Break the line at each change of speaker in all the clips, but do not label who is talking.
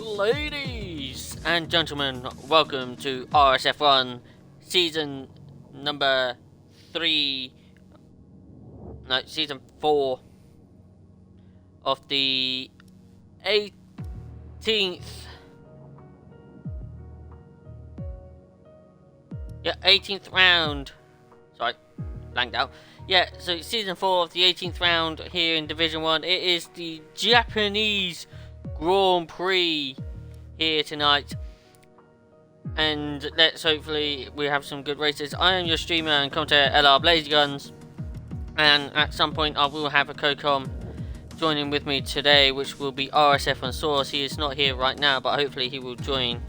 Ladies and gentlemen, welcome to RSF1 season number 4 of the 18th 18th round. Sorry, blanked out. Yeah, so season 4 of the 18th round here in Division 1. It is the Japanese Grand Prix here tonight, and let's hopefully we have some good races. I am your streamer and commentator LR Blazy Guns, and at some point I will have a co-com joining with me today, which will be RSF1 Source. He is not here right now, but hopefully he will join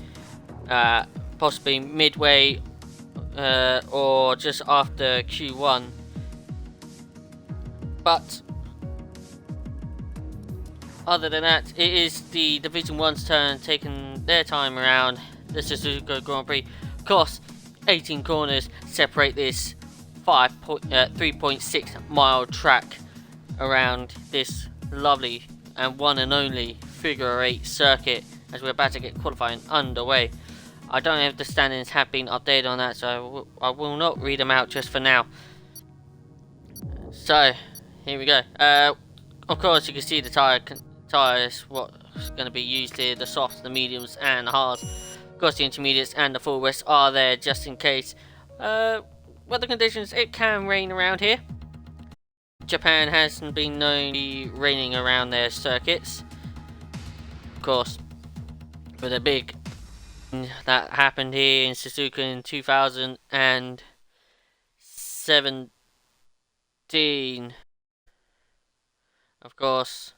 possibly midway or just after Q1. But other than that, it is the Division 1's turn, taking their time around the Suzuka Grand Prix. Of course, 18 corners separate this 3.6 mile track around this lovely and one and only figure 8 circuit, as we're about to get qualifying underway. I don't know if the standings have been updated on that, so I will not read them out just for now. So, here we go. Of course, you can see the tyres, what's going to be used here: the softs, the mediums, and the hards. Of course, the intermediates and the full rest are there just in case. Weather conditions: it can rain around here. Japan hasn't been known to be raining around their circuits. Of course, with a big that happened here in Suzuka in 2017, of course,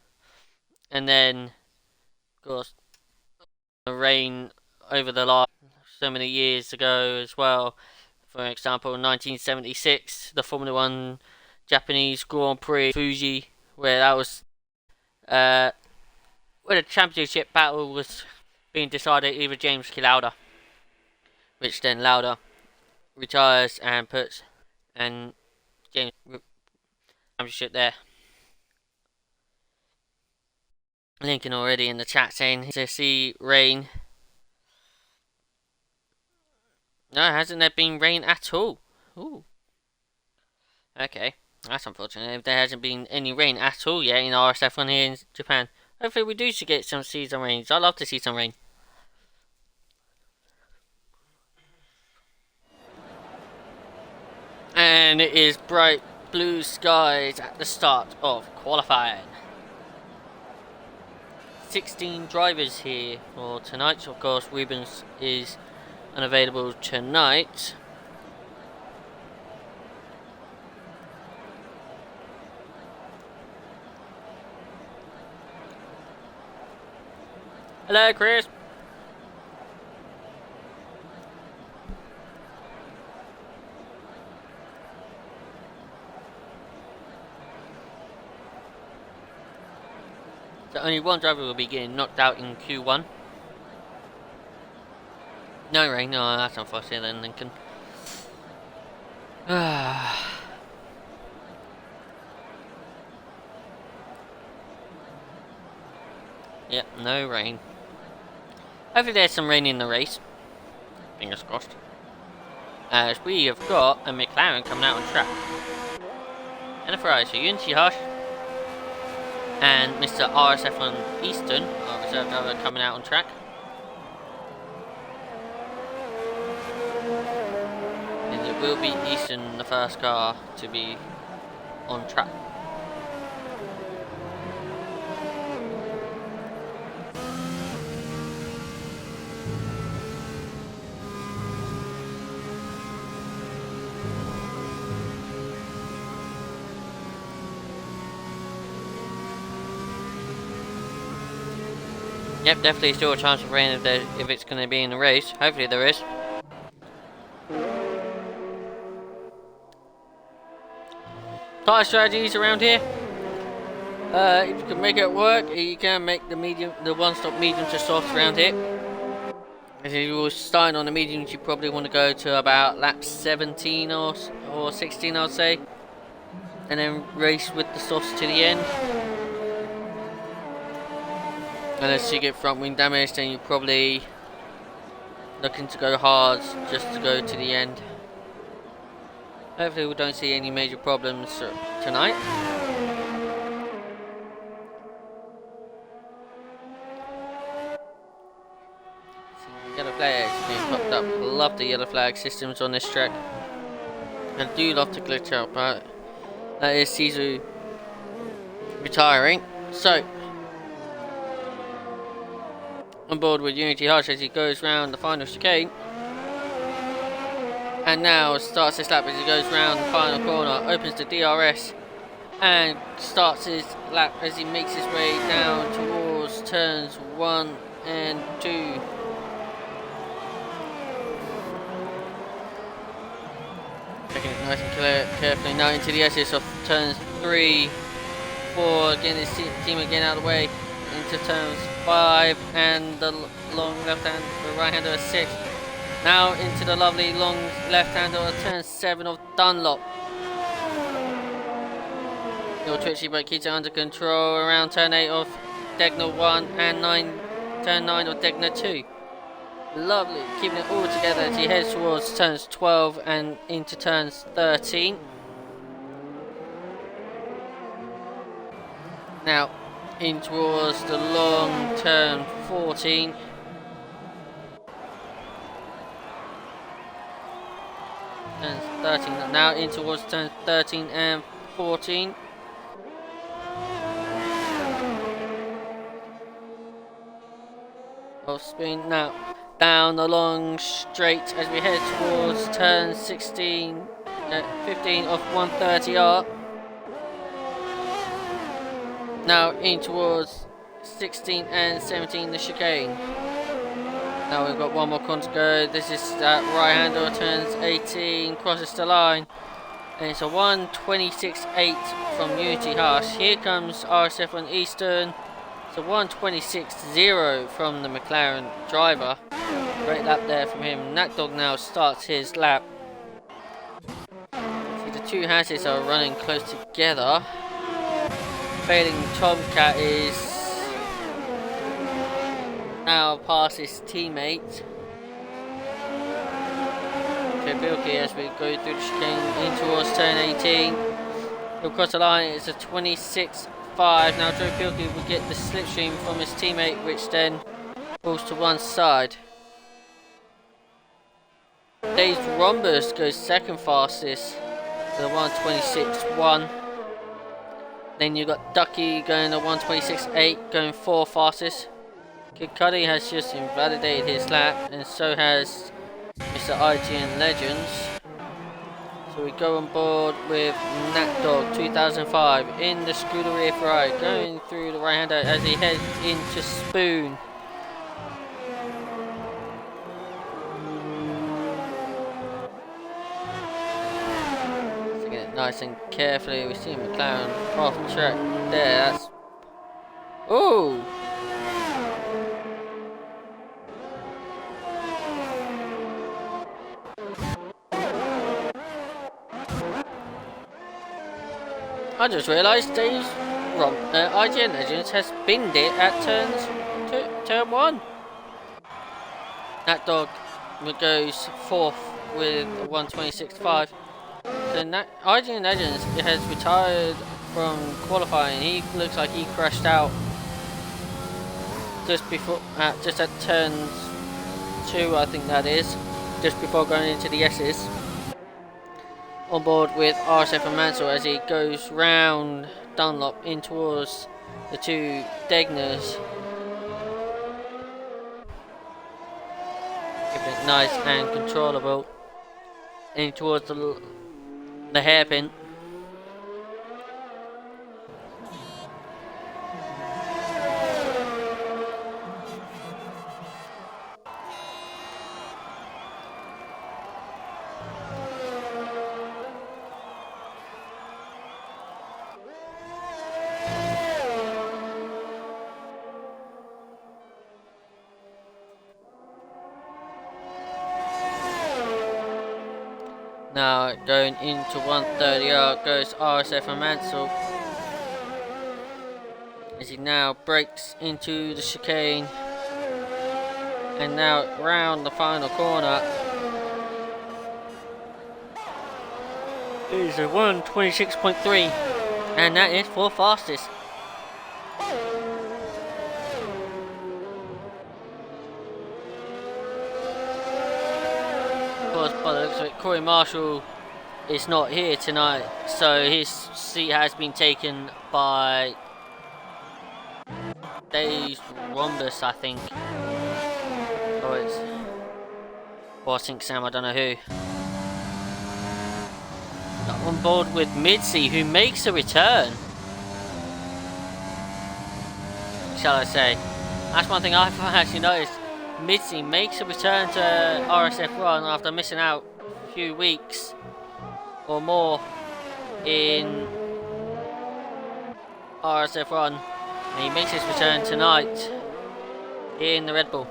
and then of course the rain over the last so many years ago as well. For example, 1976, the Formula 1 Japanese Grand Prix Fuji, where that was where the championship battle was being decided, either James Lauda, which then Lauda retires and puts and James championship there. Lincoln already in the chat saying to see rain. No, hasn't there been rain at all? Ooh. Okay, that's unfortunate. If there hasn't been any rain at all yet in RSF1 here in Japan. Hopefully we do get some season rains. I'd love to see some rain. And it is bright blue skies at the start of qualifying. 16 drivers here for tonight. Of course, Rubens is unavailable tonight. Hello, Chris. So only one driver will be getting knocked out in Q1. No rain, no, that's unfortunate then, Lincoln. Yep, no rain. Hopefully there's some rain in the race. Fingers crossed. As we have got a McLaren coming out on track. And a Ferrari, so Unity Hush and Mr. RSF1 Easton, our reserve driver, coming out on track. And it will be Easton, the first car to be on track. Yep, definitely still a chance of rain if it's going to be in the race. Hopefully there is. Tyre strategies around here. If you can make it work, you can make the one-stop medium to soft around here. If you were starting on the mediums, you probably want to go to about lap 17 or 16, I'd say, and then race with the softs to the end. Unless you get front wing damage, then you're probably looking to go hard just to go to the end. Hopefully we don't see any major problems tonight. Yellow flags being popped up. Love the yellow flag systems on this track. I do love to glitch out, but that is Sisu retiring. So, on board with Unity Hush as he goes round the final chicane. And now starts his lap as he goes round the final corner, opens the DRS and starts his lap as he makes his way down towards turns 1 and 2. Taking it nice and carefully now into the S's of turns 3, 4, again his team again out of the way, into turns 5 and the long left hand, the right hander 6. Now into the lovely long left-hander on turn 7 of Dunlop. Little twitchy but keeps it under control around turn 8 of Degner 1 and turn 9 of Degner 2. Lovely, keeping it all together as he heads towards turns 12 and into turns 13. Now in towards the long turn 14. Turns 13, now in towards turns 13 and 14. Off spin now, down the long straight as we head towards turn 15 of 130R. Now in towards 16 and 17 the chicane. Now we've got one more corner to go. This is that right hander turns 18, crosses the line, and it's a 1:26.8 from Unity Hush. Here comes RSF1 Eastern. It's a 1:26.0 from the McLaren driver. Great lap there from him. Nat Dog now starts his lap. See, the two hasses are running close together. Failing Tomcat is now past his teammate Bilky as we go through the chicane in towards turn 18. He'll cross the line, it's a 26.5. Now Joe Bilky will get the slipstream from his teammate, which then falls to one side. Dave's Rhombus goes second fastest with a 1:26.1. Then you've got Ducky going a 1:26.8, going fourth fastest. Kid Cudi has just invalidated his lap, and so has Mr. IGN Legends. So we go on board with Nat Dog 2005 in the Scuderia Ferrari, going through the right hander as he heads into Spoon. Taking it nice and carefully. We see McLaren off track there. That's ooh. I just realised Dave's IGN Legends has binned it at turn 1. Nat Dog goes fourth with a 1:26.5. So IGN Legends has retired from qualifying. He looks like he crashed out just before, just at turn 2, I think that is, just before going into the S's. On board with RSF and Mansell as he goes round Dunlop in towards the two Degners. Keeping it nice and controllable. In towards the hairpin. Now going into 130R goes RSF and Mansell. As as he now breaks into the chicane. And now round the final corner. It is a 1:26.3, and that is for fastest. Of course, by the looks of it, Corey Marshall is not here tonight, so his seat has been taken by Dave Rhombus, I think. Or I think Sam, I don't know who. On board with Mitzi, who makes a return. Shall I say? That's one thing I've actually noticed. Mitzi makes a return to RSF1 after missing out a few weeks or more in RSF1. And he makes his return tonight in the Red Bull.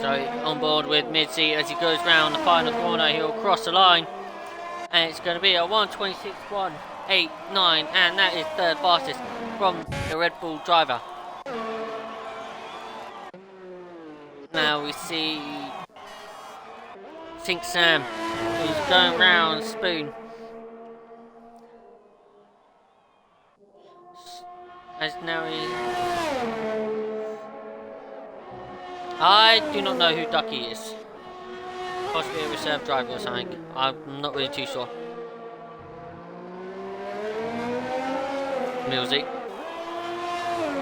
So on board with Mitzi as he goes round the final corner, he'll cross the line, and it's going to be a 1:26.189, and that is third fastest from the Red Bull driver. Now we see Think Sam, who's going round Spoon. As now he... I do not know who Ducky is. Possibly a reserve driver or something. I'm not really too sure. Millsy.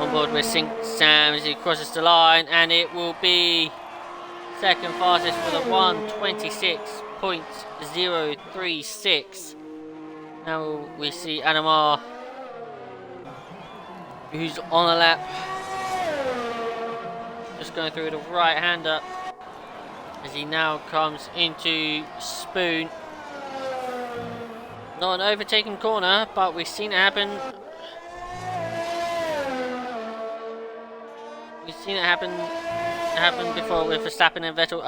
On board with Sink Sam as he crosses the line, and it will be second fastest with a 1:26.036. Now we see Adamar, who's on a lap. Just going through the right hander as he now comes into Spoon. Not an overtaken corner, but we've seen it happen. We've seen it happen before with Verstappen and Vettel.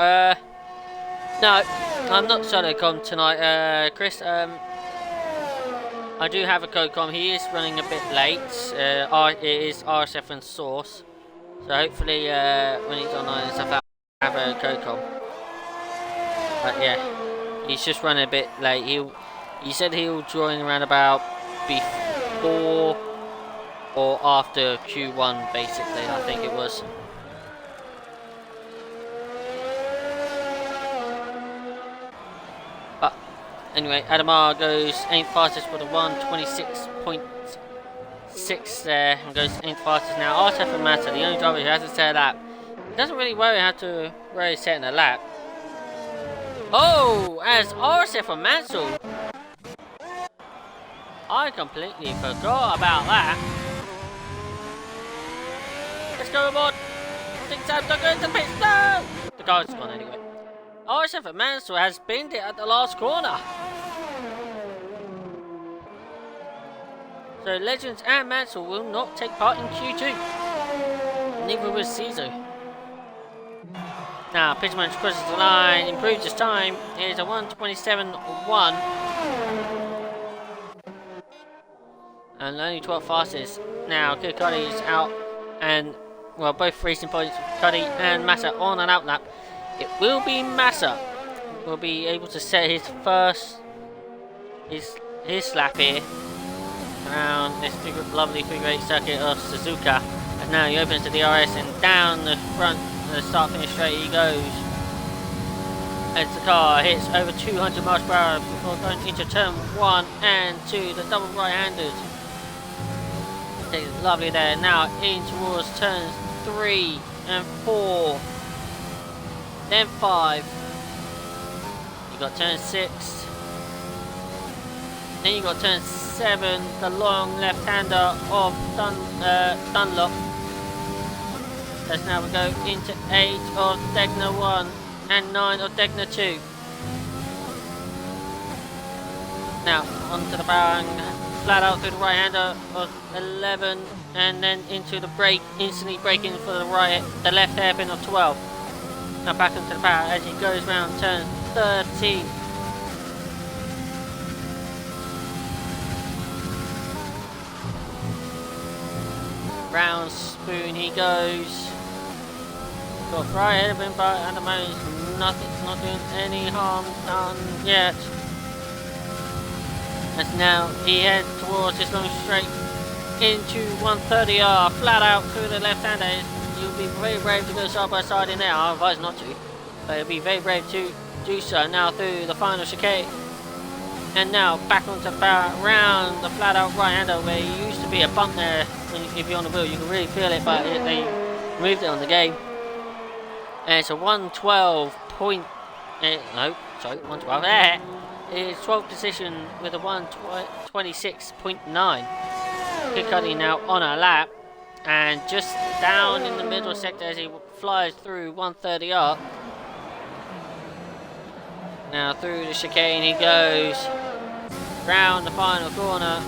No, I'm not solo-com tonight, Chris. I do have a code-com. He is running a bit late. It is RSF1 source. So hopefully when he's online and stuff, I'll have a code com. But yeah, he's just running a bit late. He said he'll join around about before or after Q1, basically, I think it was. But anyway, Adamar goes 8th fastest with a 1:26.6 there, and goes 8th fastest now. RSF and Massa, the only driver who hasn't set a lap. He doesn't really worry where he's setting a lap. Oh, as RSF and Mansell. I completely forgot about that. Let's go aboard. Think Sam, don't go into the pits. No! The car's gone anyway. RSF and Mansell has binned it at the last corner. So Legends and Mansell will not take part in Q2. Neither will Caesar. Now Pitchman crosses the line, improves his time. It is a 1:27.1. And only 12 fastest. Now Cuddy's out, and well, both racing points, Cuddy and Massa on an out lap. It will be Massa will be able to set his first his lap here around this lovely figure 8 circuit of Suzuka. And now he opens the DRS and down the front, the start finish straight he goes. As the car hits over 200 miles per hour before going into turn 1 and 2, the double right-handed. It's lovely there. Now in towards turns 3 and 4, then 5, You got turn 6. Then you got turn 7, the long left-hander of Dunlop. As now we go into 8 of Degner 1 and 9 of Degner 2. Now onto the barrel, flat out through the right-hander of 11, and then into the brake, instantly braking for the left hairpin of 12. Now back into the barrel as he goes round turn 13. Round spoon he goes. Got right ahead of him, but at the moment not doing any harm done yet. As now he heads towards this long straight into 130R, flat out through the left-hander. You'll be very brave to go side by side in there. I advise not to, but you'll be very brave to do so. Now through the final chicane, and now back onto the barrel, round the flat out right-hander where there used to be a bump there. If you're on the wheel, you can really feel it, but they moved it on the game. And it's a 112 point. No, sorry, 112. There. It's 12th position with a 126.9. Kid Cudi now on a lap, and just down in the middle sector as he flies through 130R. Now through the chicane he goes, round the final corner.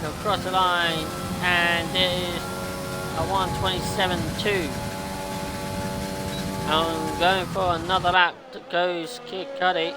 He'll cross the line, and it is a 127.2. And going for another lap goes Kid Cudi.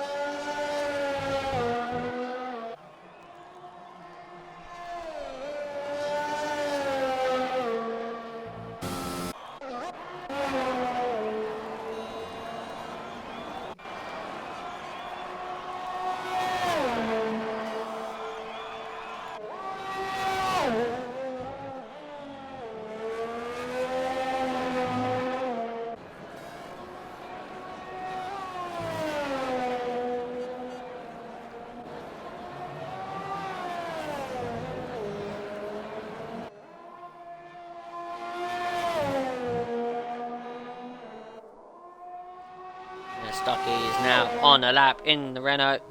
Stucky is now on a lap in the Renault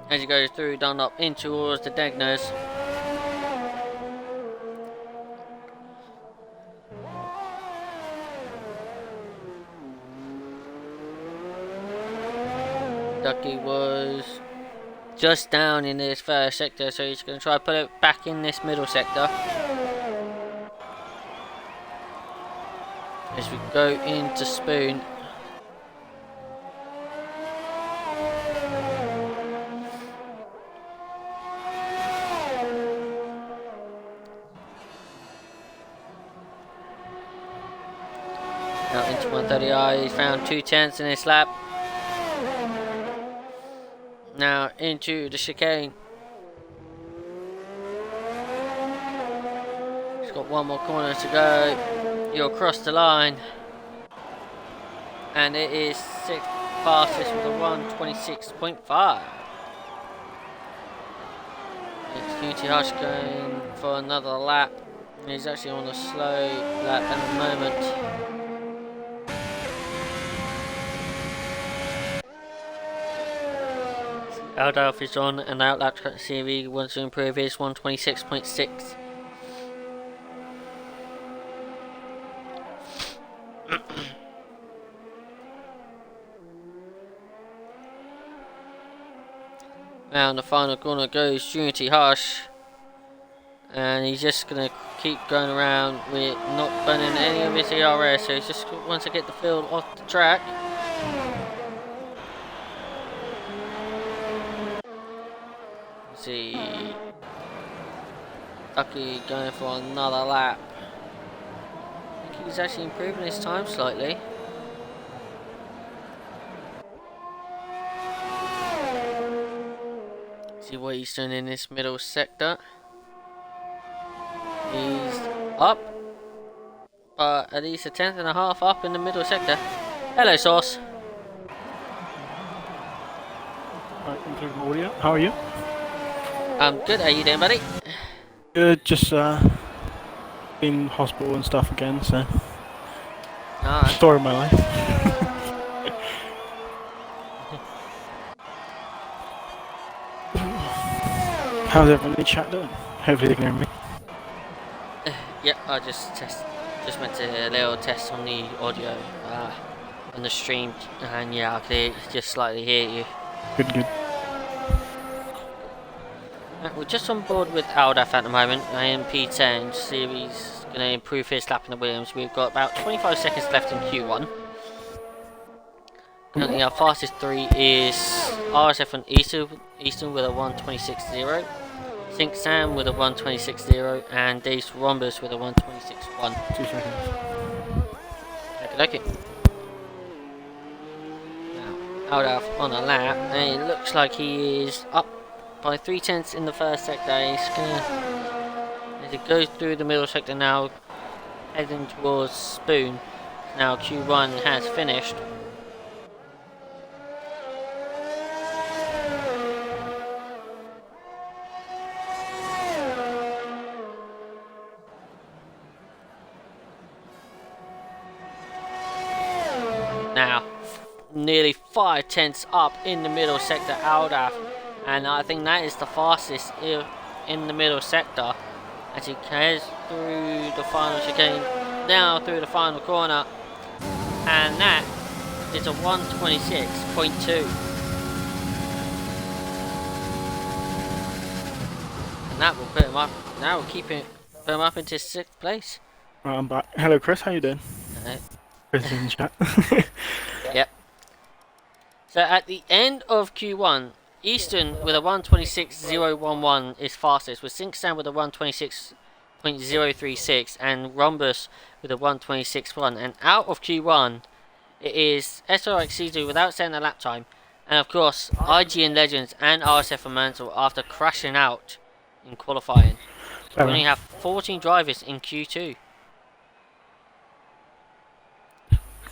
as he goes through Dunlop in towards the Degners. Stucky was just down in this first sector, so he's going to try to put it back in this middle sector. As we go into Spoon. Now into 130R, he's found 2/10 in this lap. Now into the chicane. He's got one more corner to go. He'll cross the line. And it is 6th fastest with a 126.5. It's QT Hush going for another lap. He's actually on a slow lap at the moment. Aldalf is on an outlap to see if he wants to improve his 126.6. Round the final corner goes Unity Hush, and he's just going to keep going around with not burning any of his ERS, so he just wants to get the field off the track. See, Ducky going for another lap. I think he's actually improving his time slightly. See what he's doing in this middle sector. He's up, but at least a 10th and a half up in the middle sector. Hello, Sauce.
Right, including audio. How are you?
I'm good. How you doing, buddy?
Good. Just in hospital and stuff again. So,
Alright.
story of my life. How's everyone in the chat doing? Hopefully they can hear me.
Yep, I just went to a little test on the audio on the stream, and yeah, I could just slightly hear you.
Good, good.
We're just on board with Aldaf at the moment, P10, to see if he's going to improve his lap in the Williams. We've got about 25 seconds left in Q1. Currently our fastest 3 is RSF1 Eastern with a 1:26.0, Sync Sam with a 1:26.0, and Dace Rhombus with a 1:26.1.
2 seconds.
Okay. Now, Aldaf on a lap, and it looks like he is up by 3/10 in the first sector. He's gonna, as he goes through the middle sector now, heading towards Spoon. Now Q1 has finished. Now, nearly 5/10 up in the middle sector, Aldaf, and I think that is the fastest in the middle sector as he goes through the final chicane, now through the final corner, and that is a 1:26.2, and that will put him up. That will put him up into 6th place.
Right, I'm back. Hello, Chris. How you doing? Chris is in the chat.
Yep. So at the end of Q1, Eastern with a 1:26.011 is fastest, with Sync Sam with a 1:26.036 and Rhombus with a 1:26.1. And out of Q1, it is SRXC2 without setting a lap time, and of course IGN Legends and RSF1 Mantle after crashing out in qualifying. So we only have 14 drivers in Q2.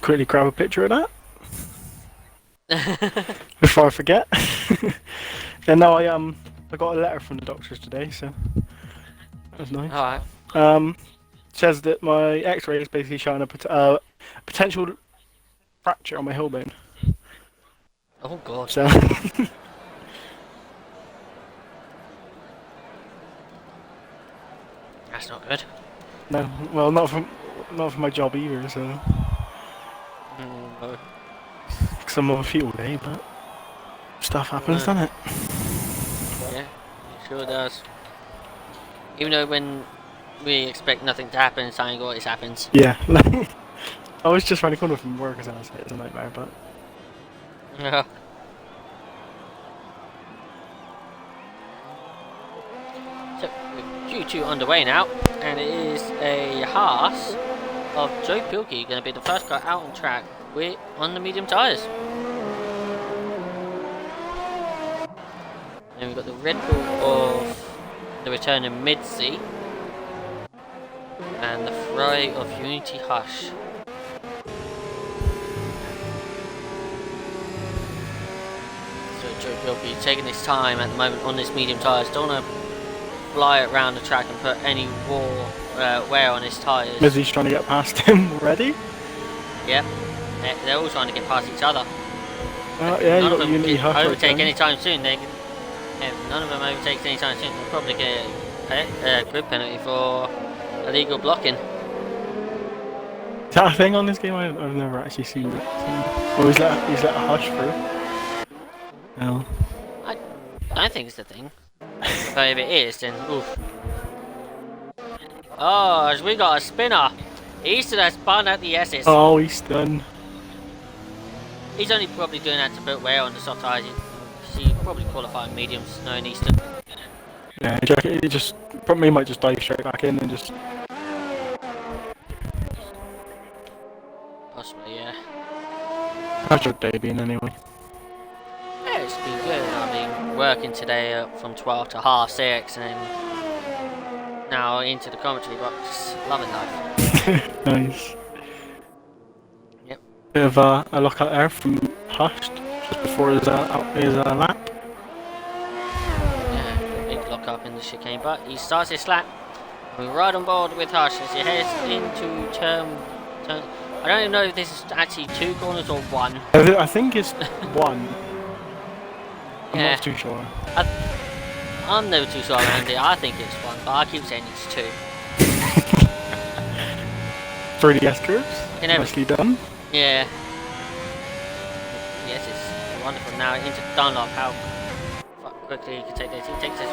Quickly grab a picture of that before I forget. Yeah, no, I got a letter from the doctors today, so that was nice.
Alright.
Says that my X-ray is basically showing a potential fracture on my heel bone.
Oh god.
So
That's not good.
no, well, not for my job either. So
No.
because I'm on my feet all day, but stuff happens, doesn't it?
Yeah, it sure does. Even though when we expect nothing to happen, something always happens.
Yeah. I was just trying to corner from work as I was it's a nightmare, but
Yeah. So, Q2 underway now, and it is a Haas of Joe Pilkey going to be the first car out on track on the medium tyres. Then we've got the Red Bull of the returning Mid-C and the Ferrari of Unity Hush. So Joe Pilkey taking his time at the moment on this medium tyres. Don't want to fly it around the track and put any wear on his tyres.
Mizzy's trying to get past him already.
Yep, they're all trying to get past each other.
Yeah,
None
you
of
got
them
Unity
can
Hush right
overtake
there.
anytime soon. None of them overtakes anytime soon. They'll probably get a grid penalty for illegal blocking.
Is that a thing on this game? I've never actually seen it. Or is that a Hush through? No.
I don't think it's the thing. But if it is, then oof. Oh, as we got a spinner. Easton has spun at the S's.
Oh, he's done.
He's only probably doing that to put wear on the soft tyres. He's probably qualifying mediums, knowing Easton.
Yeah, he just probably might just dive straight back in and just.
Possibly, yeah.
How's your day been anyway?
Yeah, it's been good. I've been working today from 12 to 6:30, and then now into the commentary box. Loving life.
Nice.
Yep.
Bit of a lockout there from Hush just before his lap.
Yeah, big lock up in the chicane, but he starts his lap. We're right on board with Hush as he heads into turn. I don't even know if this is actually 2 corners or 1.
I think it's 1. I'm
Yeah.
not too sure.
I I'm never too sure around it. I think it's 1, but I keep saying it's 2.
3DS curves.
Never...
Nicely done.
Yeah. Yes, it's wonderful. Now into Dunlop. How quickly he can take this. He takes this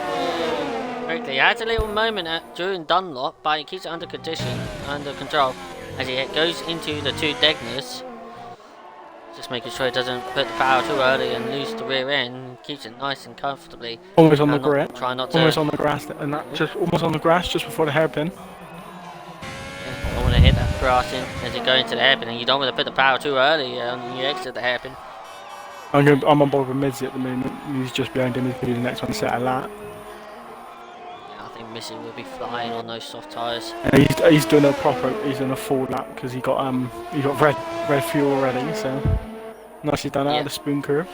quickly. He has a little moment during Dunlop, but he keeps it under control as he goes into the 2 Degners. Just making sure he doesn't put the power too early and lose the rear end. Keeps it nice and comfortably.
Almost on the grip.
Try not to.
Almost on the grass, and that just almost on the grass just before the hairpin.
I want to hit that grass in as you go into the hairpin, and you don't want to put the power too early and you exit the hairpin.
I'm on board with Mizzy at the moment. He's just behind him. He's going to be the next one to set a lap.
Yeah, I think Missy will be flying on those soft tyres.
He's doing a full lap because he got red fuel already. So nicely done out of the spoon curve.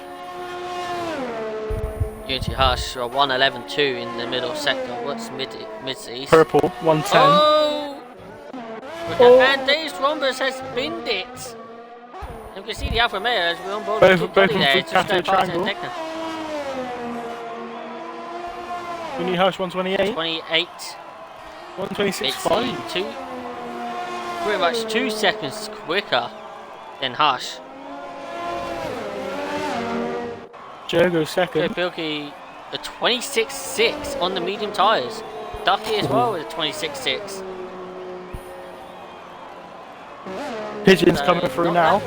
Unity Hush, 1:11.2 in the middle sector. What's Missy's?
Purple 1:10.
Oh! And Dave's Rhombus has binned it. You can see the Alfa Romeo as we're on board with
both
there. It's just going past the Techno.
Unity Hush 128.
28.
126.5.
Pretty much 2 seconds quicker than Hush.
Joe goes second.
Bilky, a 26.6 on the medium tyres. Duffy as well with a 26.6.
Pigeon's coming through now.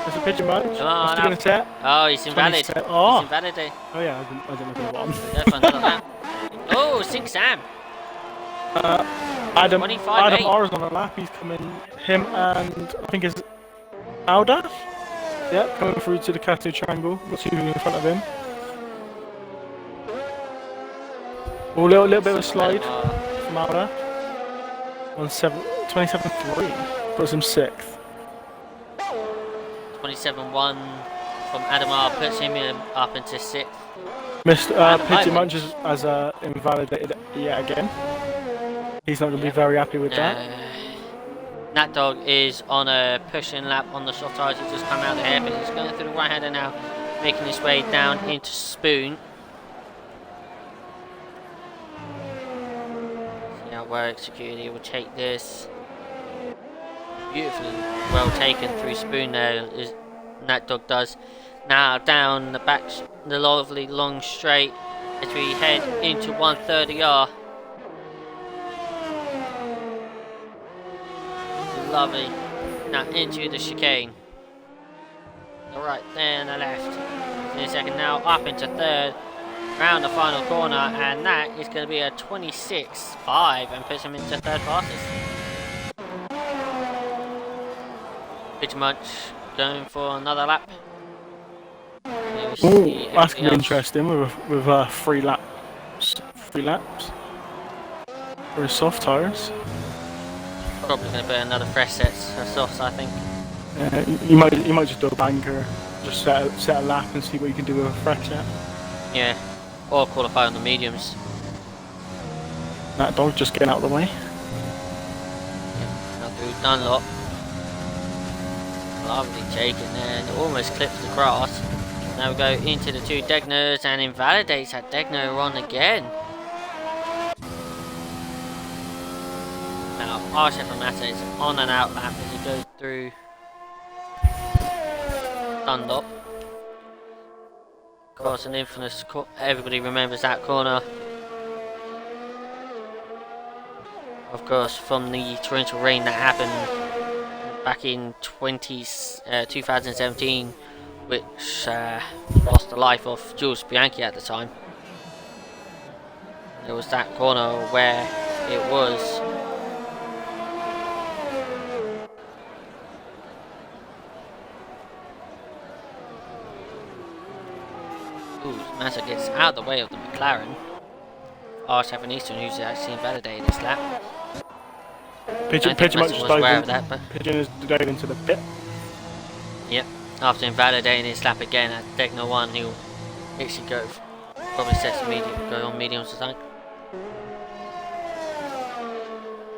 There's a pigeon bunch. What's he going to set?
Oh, he's invalid.
Oh.
He's invalid.
Oh yeah, I didn't look at the bottom.
Go for another lap. Oh, Sink Sam.
Adam R is on a lap. He's coming. Him and I think it's Alda. Yep, coming through to the Cato Triangle. What's he doing in front of him? Oh, a little bit of a slide from Alda. 27.3. Puts him 6th.
27.1 from Adamar puts him up into 6th.
Mr. Pigeon Munch has invalidated yet again. He's not going to be very happy with that.
Nat Dog is on a pushing lap on the soft tyres. He's just come out of the hairpin. He's going through the right hander now, making his way down into Spoon. See how well executed he will take this. Beautifully well taken through Spoon there, as Nat Dog does. Now down the back, the lovely long straight as we head into 130R. Lovely. Now into the chicane. The right there and the left. In a second now up into 3rd. Round the final corner, and that is going to be a 26.5 and puts him into 3rd fastest. Pigeon Munch going for another lap.
Oh, that's going to be interesting with 3 laps. 3 laps. For his soft tyres.
Probably going to be another fresh set of softs, I think.
You might just do a banker, just set a lap and see what you can do with a fresh set.
Yeah, or qualify on the mediums.
That dog just getting out of the way.
Now through Dunlop. Lovely taken there, and almost clips the grass. Now we go into the 2 Degners and invalidates that Degner on again. Now RSF1 is on an out lap as he goes through Dunlop. Of course, an infamous, everybody remembers that corner. Of course, from the torrential rain that happened back in 2017, which lost the life of Jules Bianchi at the time. It was that corner where it was Massa gets out of the way of the McLaren. RSF1 Eastern, who's actually invalidated this lap.
Pigeon might just Pigeon is diving into the pit.
Yep, after invalidating his lap again at Degner 1, he'll actually go, probably sets go on mediums or something.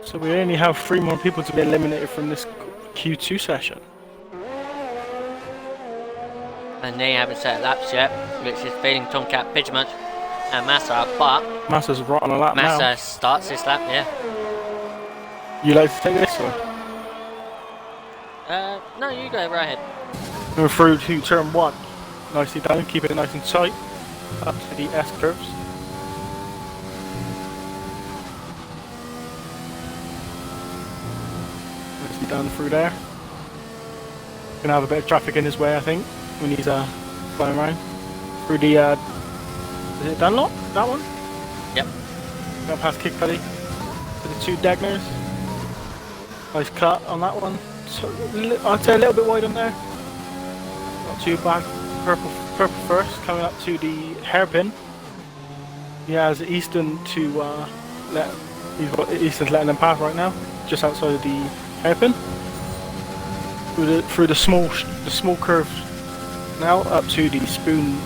So we only have 3 more people to be eliminated from this Q2 session.
And they haven't set laps yet, which is fading Tomcat Pigeon Munch. and Massa, but
Massa's right on a lap
Massa
now.
starts this lap, yeah.
You like to take this one?
No, you go right ahead.
Going through to turn 1. Nicely down, keep it nice and tight. Up to the S curves. Nicely down through there. Gonna have a bit of traffic in his way, I think, when he's flying around. Through the, is it Dunlop? That one?
Yep.
Going past Kid Cudi. For the 2 Degners. Nice cut on that one. So, I'd say a little bit wide on there. Not too bad. Purple first, coming up to the hairpin. He has Easton to let. Easton's letting him pass right now, just outside of the hairpin. Through the small curve now up to the spoon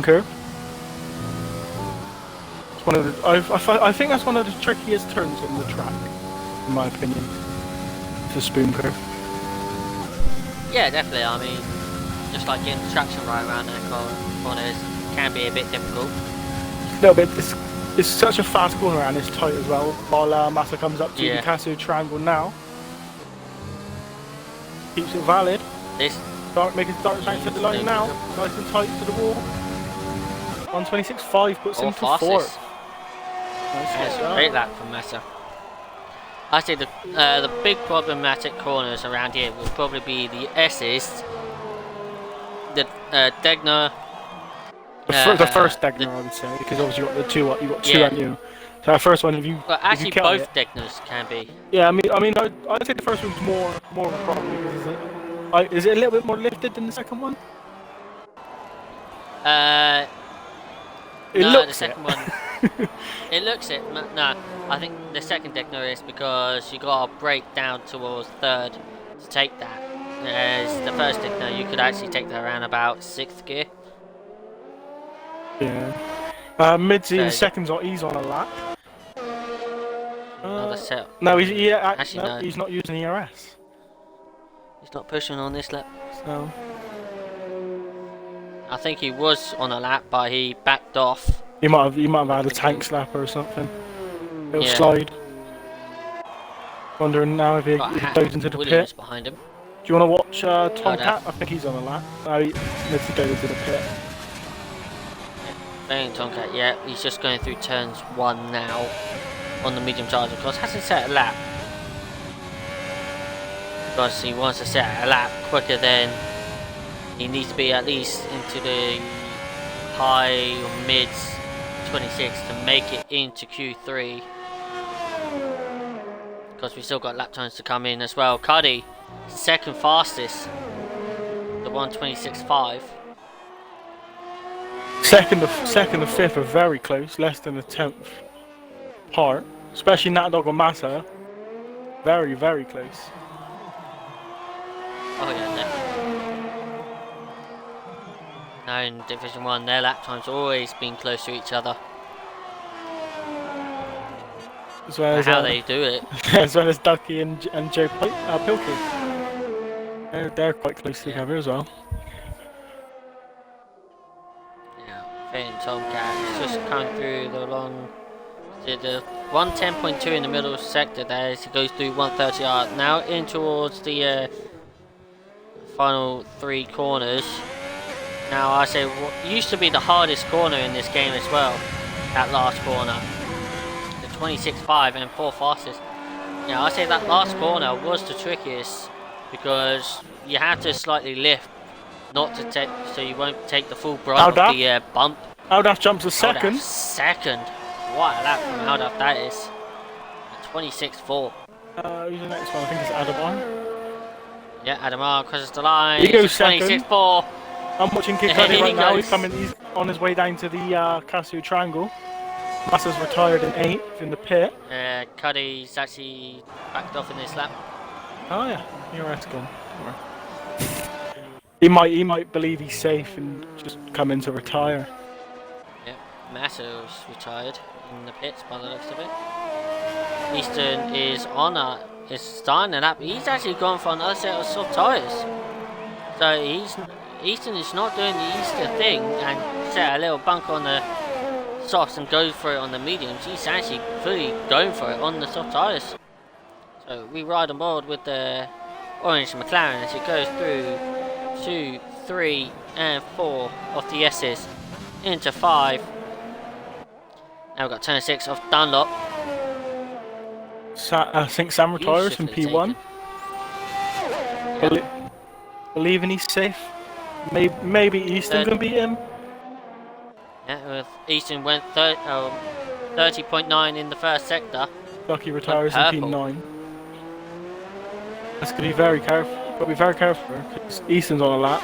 curve. It's one of the. I think that's one of the trickiest turns on the track, in my opinion. It's a spoon curve.
Yeah, definitely. I mean, just like getting traction right around there corners can be a bit difficult.
A little bit. It's such a fast corner and it's tight as well. While Massa comes up to the Casio triangle now. Keeps it valid. Making start back to the line now. Nice and tight to the wall. 126.5 puts him to 4th.
Nice, great lap from Massa. I say the big problematic corners around here will probably be the S's, the Degner.
The first Degner, I would say, because obviously you got the 2. You got 2 at you. So the first one, if you.
Well, actually,
if you
both Degners can be.
Yeah, I'd say the first one's more of a problem. Is it a little bit more lifted than the second one?
The second one. It looks it. No, I think the second Degner is because you got to brake down towards 3rd to take that. Whereas the first Degner, you could actually take that around about 6th gear.
Yeah. Midzy in seconds, he's on a lap.
Another set.
No, he's not using ERS.
He's not pushing on this lap.
So.
I think he was on a lap, but he backed off.
He might have had a tank slap or something. It'll slide. Wondering now if he goes into the pit.
Behind him.
Do you want to watch Tomcat? I think he's on a lap. No, he needs to go into the pit.
Tomcat, yeah, he's just going through turns 1 now on the medium charge. Of course, hasn't set a lap because he wants to set a lap quicker than he needs to be, at least into the high or mids 26 to make it into Q3. Because we still got lap times to come in as well. Cudi, second fastest, the 126.5.
Second and fifth are very close, less than a 10th part. Especially Nat Dog and Massa. Very, very close.
Oh yeah, definitely. Now in Division 1, their lap times always been close to each other.
As well as
how they do it.
As well as Ducky and Joe Pilkey. They're quite close together as well.
Tomcat is just coming through the 110.2 in the middle sector there as he goes through 130R. Now in towards the final 3 corners. Now I say what used to be the hardest corner in this game as well, that last corner. The 26.5 and 4 fastest. I say that last corner was the trickiest because you have to slightly lift not to take, so you won't take the full brunt of the bump.
Aldaf jumps a second.
Second. What a lap from Aldaf that is. 26.4.
Who's the next one? I think it's Adamar.
Yeah, Adamar crosses the line.
He goes second.
26.4.
I'm watching Kid Cudi right now. He's on his way down to the Casio Triangle. Massa's retired in 8th in the pit.
Cudi's actually backed off in this lap.
Oh yeah, you're right, gone. He might believe he's safe and just come in to retire.
Yep, Massa's retired in the pits by the looks of it. Easton is starting the lap. He's actually gone for another set of soft tyres. So Easton is not doing the Easter thing and set a little bunk on the softs and goes for it on the mediums, he's actually fully going for it on the soft tyres. So we ride on board with the orange McLaren as it goes through 2, 3 and 4 of the S's into 5. Now we've got turn 6 of Dunlop.
I think Sam retires from P1. Believing he's safe. Maybe Easton can beat him.
Yeah, with Easton went 30.9 in the first sector.
Ducky retires in P9. That's gonna be very careful. Gotta be very careful because Easton's on a lap.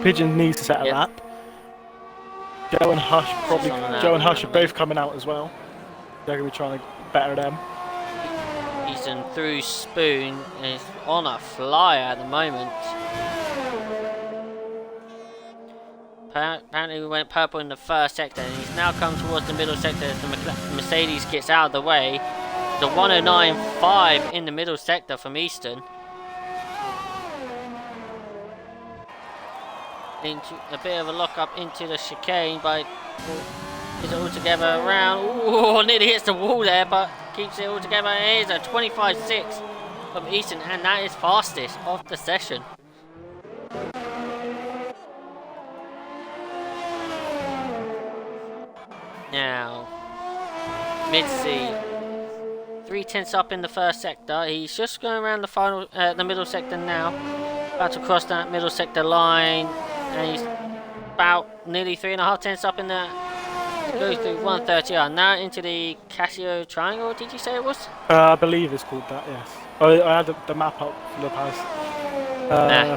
Pigeon needs to set a lap. Joe and Hush are both coming out as well. They're gonna be trying to better them.
Easton through Spoon is on a flyer at the moment. Apparently we went purple in the first sector and he's now come towards the middle sector as the Mercedes gets out of the way. The 109.5 in the middle sector from Easton. Into a bit of a lock up into the chicane, but is it all together around? Ooh, nearly hits the wall there, but keeps it all together. It is a 25.6 from Easton, and that is fastest of the session. Now, mid-C, 3/10 up in the first sector. He's just going around the middle sector now. About to cross that middle sector line, and he's about nearly 3.5 up in the. Goes through 130R. Now into the Casio Triangle. Did you say it was?
I believe it's called that. Yes. I had the map up for the past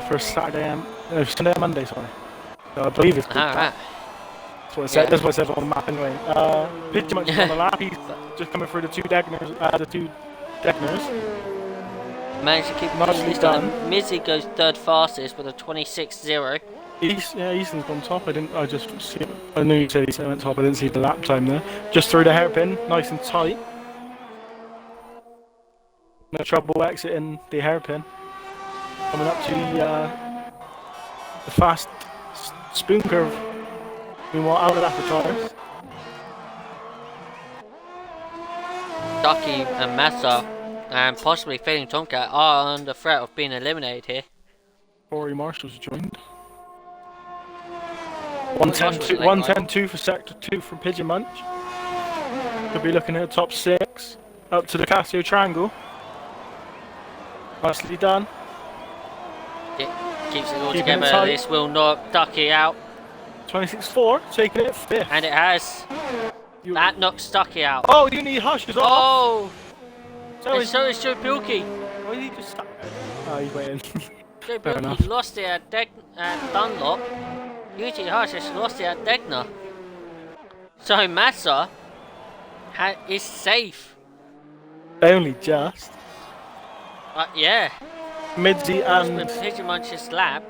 for Saturday and Sunday and Monday. Sorry. So I believe it's called that.
Right.
That's what it said. That's what it says on the map anyway. Pretty much on the lap. He's just coming through the two Degners.
Managed to keep
nicely done.
Mizzy goes third fastest with a 26.0.
Easton's on top. I just see. I knew you said he went top. I didn't see the lap time there. Just through the hairpin, nice and tight. No trouble exiting the hairpin. Coming up to the fast Spoon curve. Meanwhile, out of that for tires.
Ducky and Massa and possibly Fading Tomcat are under threat of being eliminated here.
Rory Marshall's joined. 110-2 for sector 2 from Pigeon Munch. Could be looking at the top 6. Up to the Casio Triangle. Nicely done.
Keeps it all together. This will knock Ducky out.
26.4, taking it 5th.
And it has. That knocks Ducky out.
Oh, you need Hush as well.
Oh!
So
and so is Joe Pilkey.
Why did he just stop? Oh, he's waiting.
Joe Pilkey lost it at Dunlop. Unity Hush has lost it at Degner. So Massa is safe.
Only just.
Yeah.
Midzy and
Pigeon Munch's lap.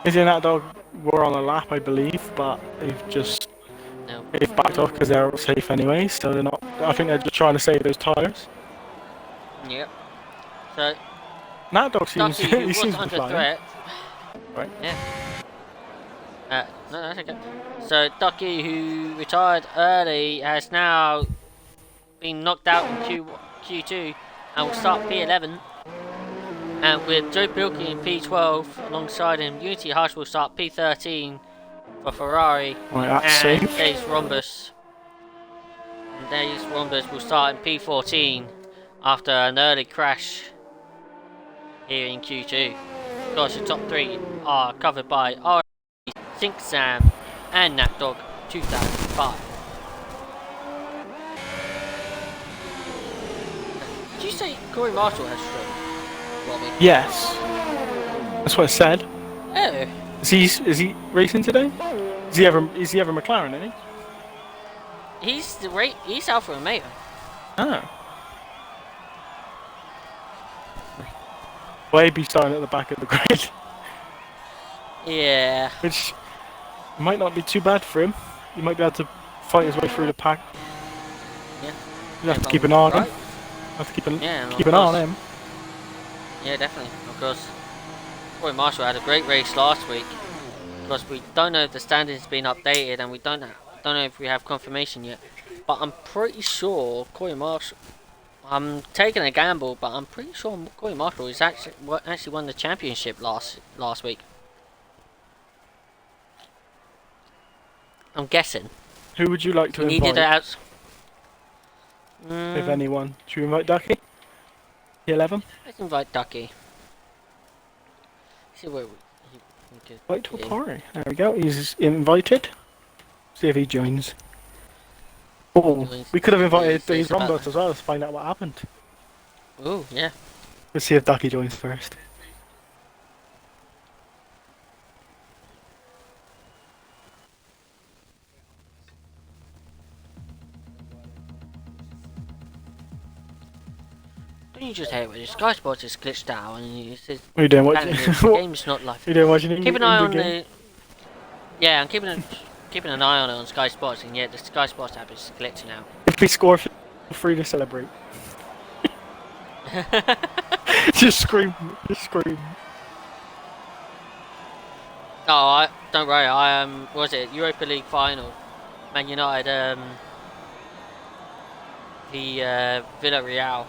Midzy and that dog were on a lap, I believe, but they've backed off because they're safe anyway. So they're not. I think they're just trying to save those tires.
Yep. So
that dog seems he seems
under
flying.
threat.
Right.
Yeah. No, that's okay. So Ducky, who retired early, has now been knocked out in Q2 and will start P11. And with Joe Pilkey in P12 alongside him, Unity Hush will start P13 for Ferrari.
Right, that's
and
safe.
Days Rhombus. And Days Rhombus will start in P14 after an early crash here in Q2. Of course, the top 3 are covered by RSF1, Sync Sam and Napdog 2005. Did you say Corey Marshall has stroke, Robbie?
Yes. That's what I said.
Oh.
Is he racing today? Is he ever McLaren, isn't he?
He's Alfa Romeo.
Oh. Way be starting at the back of the grid.
Yeah.
Which might not be too bad for him. He might be able to fight his way through the pack.
Yeah.
You have to keep an eye on him. Have to keep an eye on him.
Yeah, definitely. Of course. Corey Marshall had a great race last week. Of course, we don't know if the standings have been updated, and we don't don't know if we have confirmation yet, but I'm pretty sure Corey Marshall. I'm taking a gamble, but I'm pretty sure Corey Marshall is actually won the championship last week. I'm guessing.
Who would you like to
He
invite?
needed out.
If anyone. Should we invite Ducky? The 11?
Let's invite Ducky. See where we could
Invite to a
get in.
party. There we go. He's invited. See if he joins. Oh, we could have invited these Rombos as well to find out what happened.
Oh, yeah.
Let's see if Ducky joins first.
Don't you just hate it when your Sky Sports is glitched out and it says
What are you doing?
the game's not live.
You're doing watching
Keep an eye on
game?
the. Yeah, I'm keeping an eye on it on Sky Sports, and yet the Sky Sports app is glitching out.
If we score, feel free to celebrate. Just scream. Just scream.
Oh, don't worry. What was it Europa League final? Man United, the Villarreal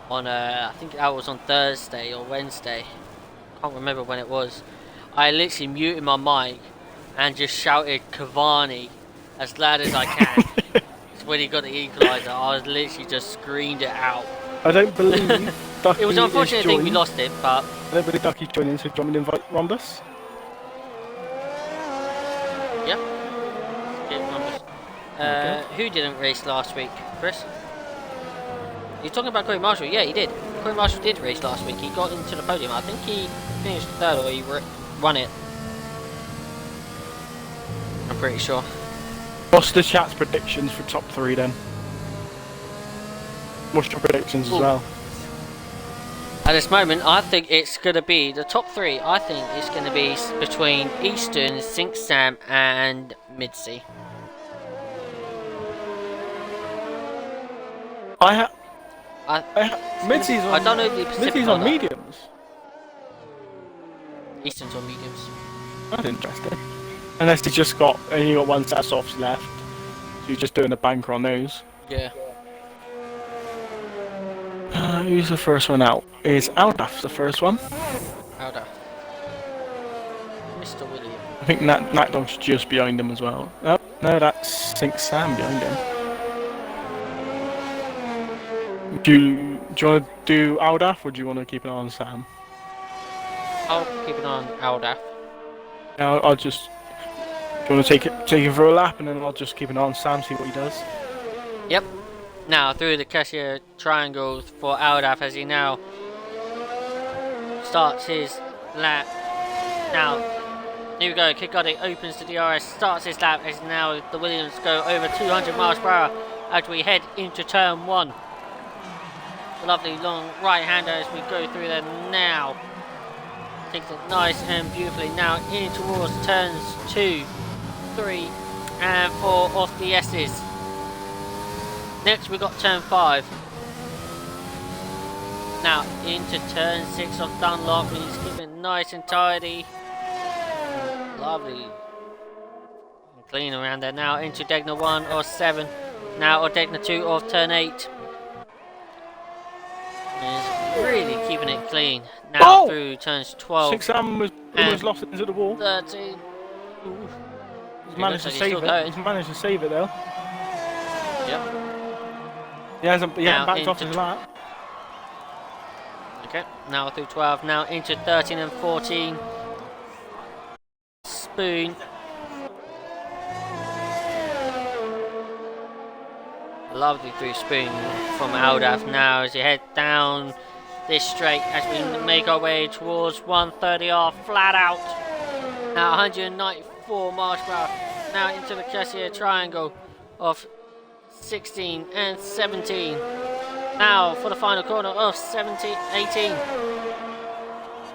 on I think that was on Thursday or Wednesday. Can't remember when it was. I literally muted my mic and just shouted Cavani as loud as I can. When he got the equaliser, I was literally just screamed it out.
I don't believe Ducky
It was an unfortunate
is
thing we
joined.
lost it, but
I don't believe Ducky's joining, so do you want me to invite Rhombus?
yep. Who didn't race last week, Chris? You're talking about Corey Marshall? Yeah, he did. Corey Marshall did race last week. He got into the podium. I think he finished third or he won it. I'm pretty sure.
What's the chat's predictions for top 3 then? What's your predictions as well?
At this moment, I think it's going to be the top 3. I think it's going to be between Eastern, Sink Sam, and Midsea.
Midsea's on,
I don't know the Pacific
Midsea's on
order.
mediums.
Eastern's on mediums.
That's interesting. Unless you got one set of softs left, so you're just doing a banker on those.
Yeah.
Who's the first one out? Is Aldaf the first one?
Alda. Mr. William.
I think Nat Dog's just behind him as well. Oh, no, that's Sink Sam behind him. Do you want to do Aldaf, or do you want to keep an eye on Sam?
I'll keep an eye on Aldaf.
Yeah, I'll just. Do you want to take him for a lap, and then I'll just keep an eye on Sam, see what he does.
Yep. Now through the Cassia triangle for Aldaf as he now starts his lap. Now, here we go. Kikadi opens the DRS, starts his lap as now the Williams go over 200 miles per hour as we head into turn 1. A lovely long right-hander as we go through there now. Takes it nice and beautifully now in towards turns 2, 3, and 4 off the S's. Next we got turn 5. Now into turn 6 of Dunlop. He's keeping it nice and tidy. Lovely. And clean around there. Now into Degna 1 or 7. Now or Degna 2 of turn 8. And he's really keeping it clean. Now through turns 12.
Sink Sam was almost lost into the wall.
13.
He's managed to save it. He's managed to save it though.
Yep.
He hasn't backed off
into
his lap.
Okay, now through 12, now into 13 and 14. Spoon. Lovely through Spoon from Aldaf now as you head down this straight as we make our way towards 130R flat out. Now 194 miles per hour. Now into the Cassia triangle of 16 and 17. Now for the final corner of 18.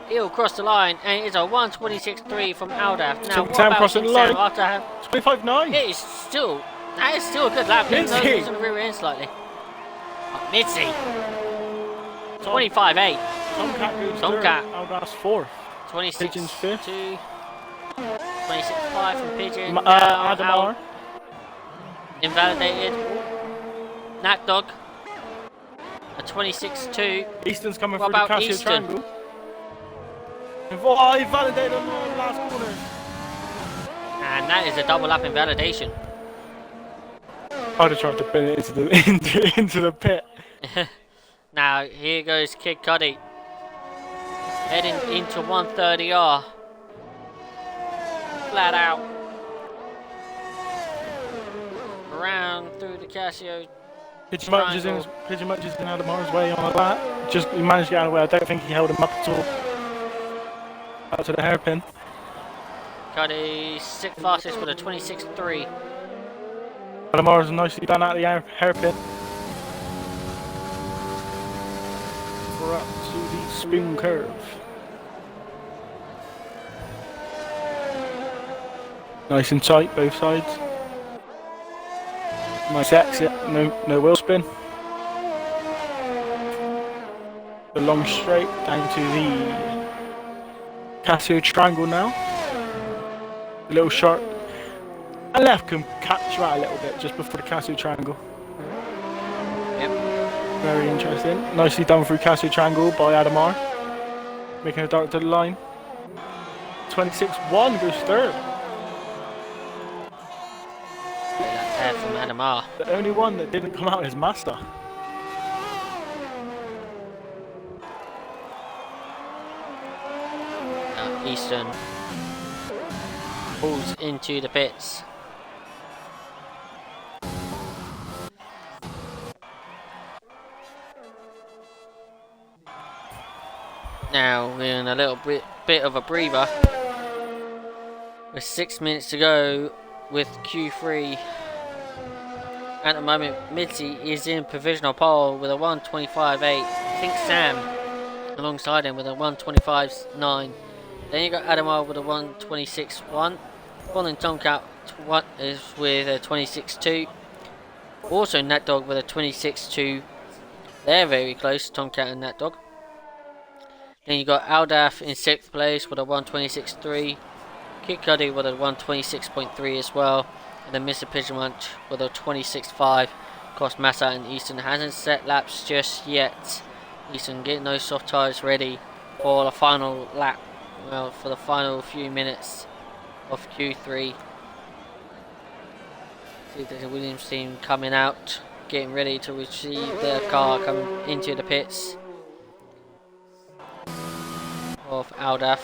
He'll cross the line and it's a 126.3 from Aldaf. Now what about
crossing the line?
after
25.9.
That is still a good lap.
Midsea.
He's on the rear end slightly. Midsea. 25.8. Tomcat.
Aldaf's 4th.
26
Pigeon's 5th.
26.5 from Pigeon.
Adamar.
invalidated. Nat Dog, a 26.2.
Easton's coming
What
through the
about
Casio
Easton?
triangle. Oh, he validated on the last corner.
And that is a double lap invalidation.
I'd have tried to pin it into the into the pit.
Now here goes Kid Cudi, heading into 130R. Flat out. Around through the Casio.
Pigeon Munch is in Adamar's way on a lap. Just he managed to get out of the way. I don't think he held him up at all. Out to the hairpin.
Cudi sixth fastest with a 26.3.
Adamar's nicely done out of the hairpin. We're up to the spin curve. Nice and tight, both sides. Nice exit, no wheel spin. The long straight down to the Casio triangle now. A little sharp. And left can catch you out a little bit just before the Casio triangle.
Yep.
Very interesting. Nicely done through Casio triangle by Adamar. Making a dart to the line. 26.1 goes third.
That from Adamar.
The only one that didn't come out is Master.
Now Easton pulls into the pits. Now we're in a little bit of a breather. With 6 minutes to go with Q3. At the moment, Mitzi is in provisional pole with a 125.8. Think Sam alongside him with a 125.9. Then you got Adamar with a 126.1. Following Tomcat is with a 26.2. Also Nat Dog with a 26.2. They're very close, Tomcat and Nat Dog. Then you got Aldaf in 6th place with a 126.3. Kid Cudi with a 126.3 as well. And then Mr. Pigeon Munch with a 26.5. Of course, Massa and Easton hasn't set laps just yet. Easton getting those soft tyres ready for the final lap. Well, for the final few minutes of Q3. See the Williams team coming out, getting ready to receive their car coming into the pits of Aldaf.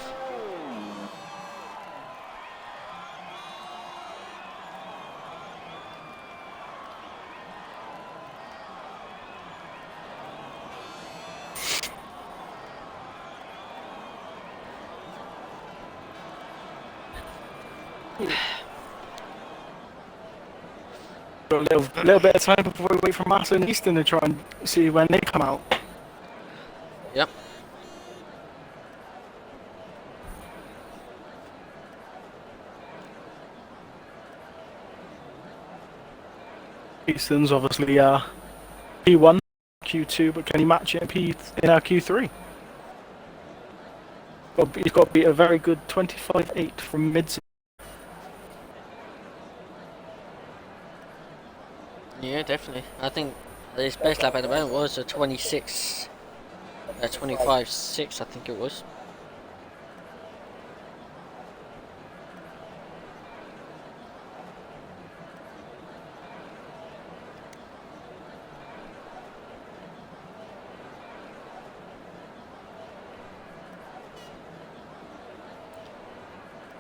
Got a little bit of time before we wait for Massa and Easton to try and see when they come out.
Yep.
Easton's obviously P1, Q2, but can he match it in Q3? He's got to beat a very good 25.8 from mid.
Yeah, definitely. I think his best lap at the moment was a 25.6, I think it was.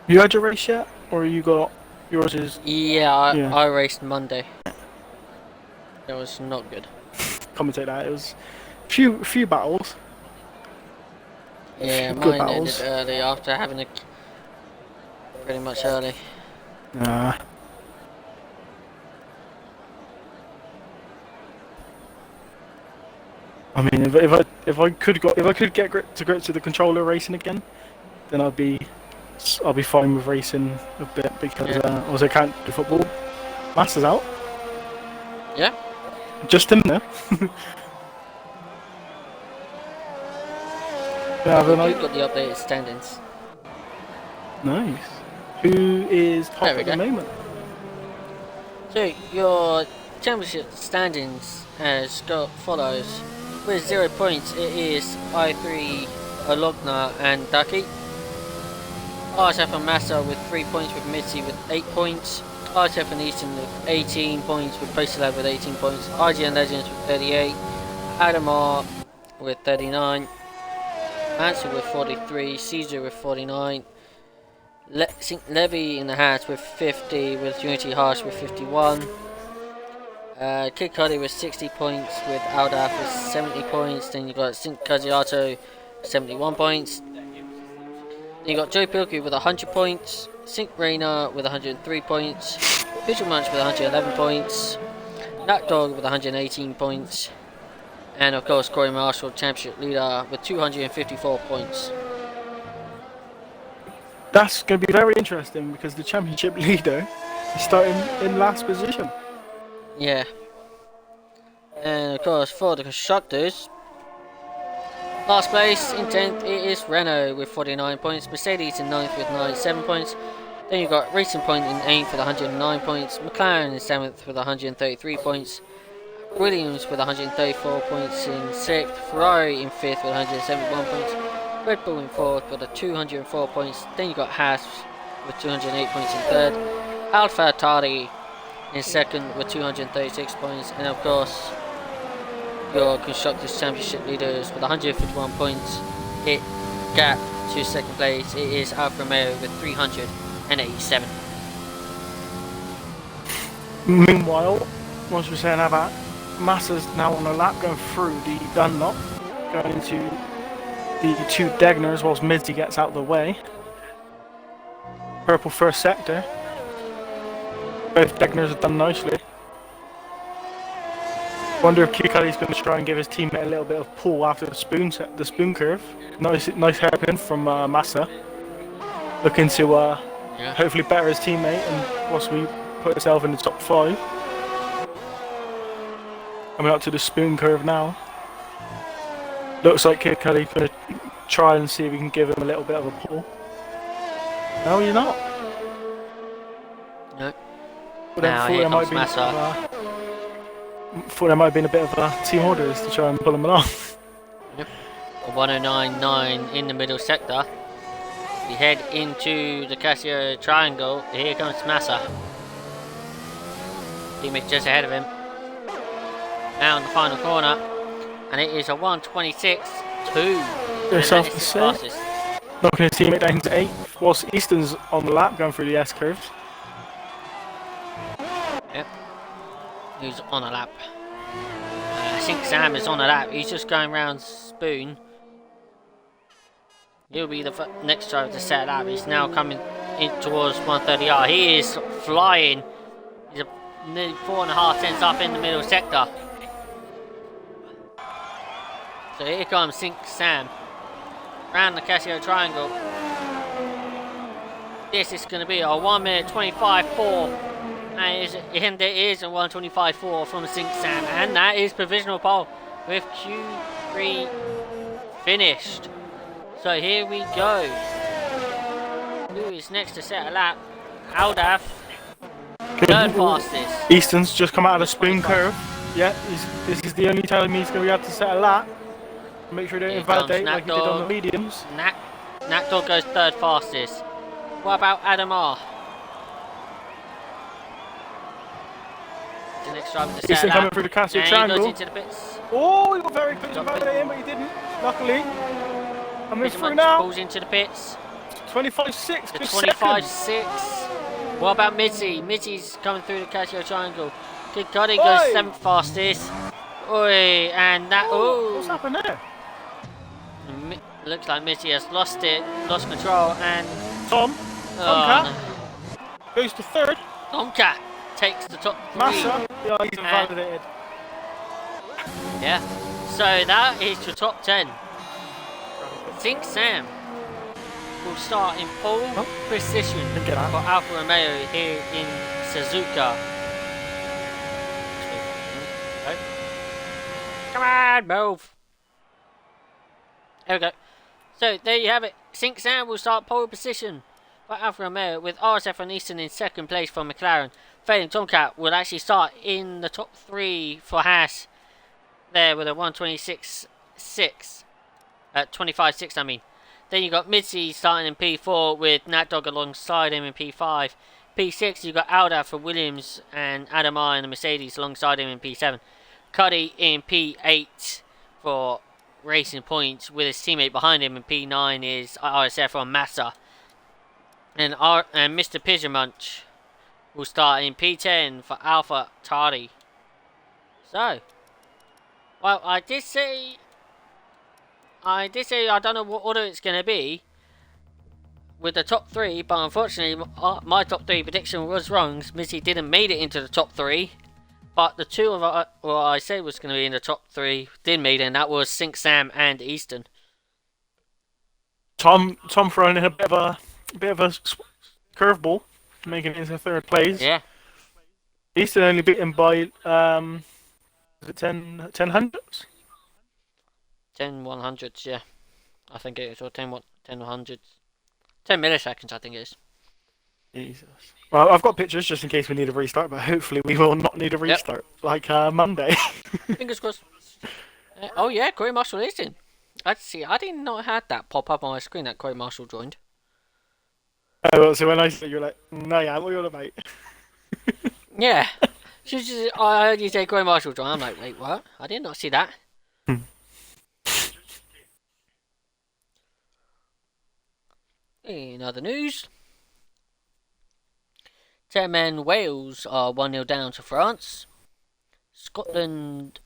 You had your race yet, or you got yours? Is
Yeah, I raced Monday. It was not good.
Commentate that. It was few battles.
Yeah,
Good
mine ended
battles.
early after having a pretty much early.
Nah. I mean, if I could get to grips with the controller racing again, then I'll be fine with racing a bit because also can't do football. Master's out.
Yeah.
Just him now. Yeah,
You've got the updated standings.
Nice. Who is top
There we
at the
go.
moment?
So your championship standings as follows. With 0 points, it is I3, Alogna and Ducky. RSF and Massa with 3 points, with Mitzi with 8 points. RSF and Easton with 18 points, with Postalab with 18 points. IGN Legends with 38. Adam R with 39. Answer with 43. Caesar with 49. Levy in the hat with 50, with Unity Harsh with 51. Kid Cudi with 60 points, with Aldaf with 70 points. Then you got Sint Kaziato 71 points. Then you got Joe Pilkey with 100 points. Sink Rayner with 103 points. Visual Munch with 111 points. Nat Dog with 118 points. And of course Corey Marshall, championship leader, with 254 points.
That's going to be very interesting because the championship leader is starting in last position.
Yeah. And of course for the constructors, last place in 10th it is Renault with 49 points, Mercedes in 9th with 97 points. Then you've got Racing Point in 8th with 109 points, McLaren in 7th with 133 points, Williams with 134 points in 6th, Ferrari in 5th with 171 points, Red Bull in 4th with 204 points. Then you've got Haas with 208 points in 3rd, Alfa Tauri in 2nd with 236 points, and of course your Constructors Championship leaders with 151 points. It gap to 2nd place, it is Alfa Romeo with 387.
Meanwhile, once we're saying about Massa's now on a lap going through the Dunlop, going into the 2 Degners whilst Mitzi gets out of the way. Purple first sector. Both Degners have done nicely. Wonder if Kikali's going to try and give his teammate a little bit of pull after the spoon curve. Nice hairpin from Massa. Looking to hopefully better his teammate and possibly put himself in the top 5. Coming up to the spoon curve now. Looks like Kid Cuddy's going to try and see if we can give him a little bit of a pull. No, you're not.
No.
Now
here comes Massa.
Thought there might have been a bit of a team orders to try and pull him along.
Yep. 109.9 in the middle sector. We head into the Casio Triangle. Here comes Massa. Teammate just ahead of him. Now in the final corner. And it is a 126.2.
It's off the set. Knocking his teammate down to 8th. Whilst Easton's on the lap going through the S curves.
Yep. Who's on a lap? I think Sam is on a lap. He's just going round Spoon. He'll be the next driver to set a lap. He's now coming in towards 130R. He is flying. He's nearly 4.5 tenths up in the middle sector. So here comes Sink Sam. Round the Casio Triangle. This is going to be a 1 minute 25.4. And it is a 125.4 from Sink Sam. And that is provisional pole with Q3 finished. So here we go. Who is next to set a lap? Aldaf. Third fastest.
Easton's just come out of the spoon curve. Yeah, this is the only time he's going to be able to set a lap. Make sure they don't invalidate like he did on the mediums.
Nakdog goes third fastest. What about Adam R? The next driver to set
Easton
a lap.
coming through the Casio Triangle.
He goes into the pits.
Oh, he got very close to invalidating, but he didn't. Luckily. Coming through now.
Pulls into the pits.
25.6.
The 25.6. What about Mitzi? Mitzi's coming through the Casio Triangle. Kid Cuddy goes 7th fastest. Oi, and that. Oh,
what's happened there?
Looks like Mitzi has lost control, and
Tomcat goes to 3rd.
Tomcat takes the top 3.
Massa, yeah, he's invalidated.
Yeah, so that is your top 10. Sink Sam will start in pole position for Alfa Romeo here in Suzuka. Come on, move. There we go. So there you have it. Sink Sam will start pole position for Alfa Romeo, with RSF1 Easton in 2nd place for McLaren. Fading Tomcat will actually start in the top 3 for Haas there with a 126.6. 25.6, I mean. Then you got Mitzi starting in P4 with Nat Dog alongside him in P5. P6, you got Alda for Williams and Adam I in the Mercedes alongside him in P7. Cuddy in P8 for Racing Points with his teammate behind him. In P9 is RSF1 Massa. And Mr. Pigeon Munch will start in P10 for Alpha Tardy. So, well, I did say I don't know what order it's going to be with the top 3, but unfortunately my top 3 prediction was wrong. Missy didn't make it into the top 3, but the 2 of what I said was going to be in the top 3 did make it, and that was Sink Sam and Easton.
Tom throwing in a bit of a curveball, making it into 3rd place.
Yeah.
Easton only beat him by is it 10 hundredths?
10 100s, yeah. I think it is, or 10 100s. 10 milliseconds, I think it is.
Jesus. Well, I've got pictures just in case we need a restart, but hopefully we will not need a restart. Yep. Like Monday.
Fingers crossed. Oh yeah, Corey Marshall is in. Let's see, I did not have that pop up on my screen that Corey Marshall joined.
Oh, so when I say you're like, no, yeah, what are you on about?
Yeah. I heard you say Corey Marshall joined. I'm like, wait, what? I did not see that. In other news, 10 men Wales are 1-0 down to France. Scotland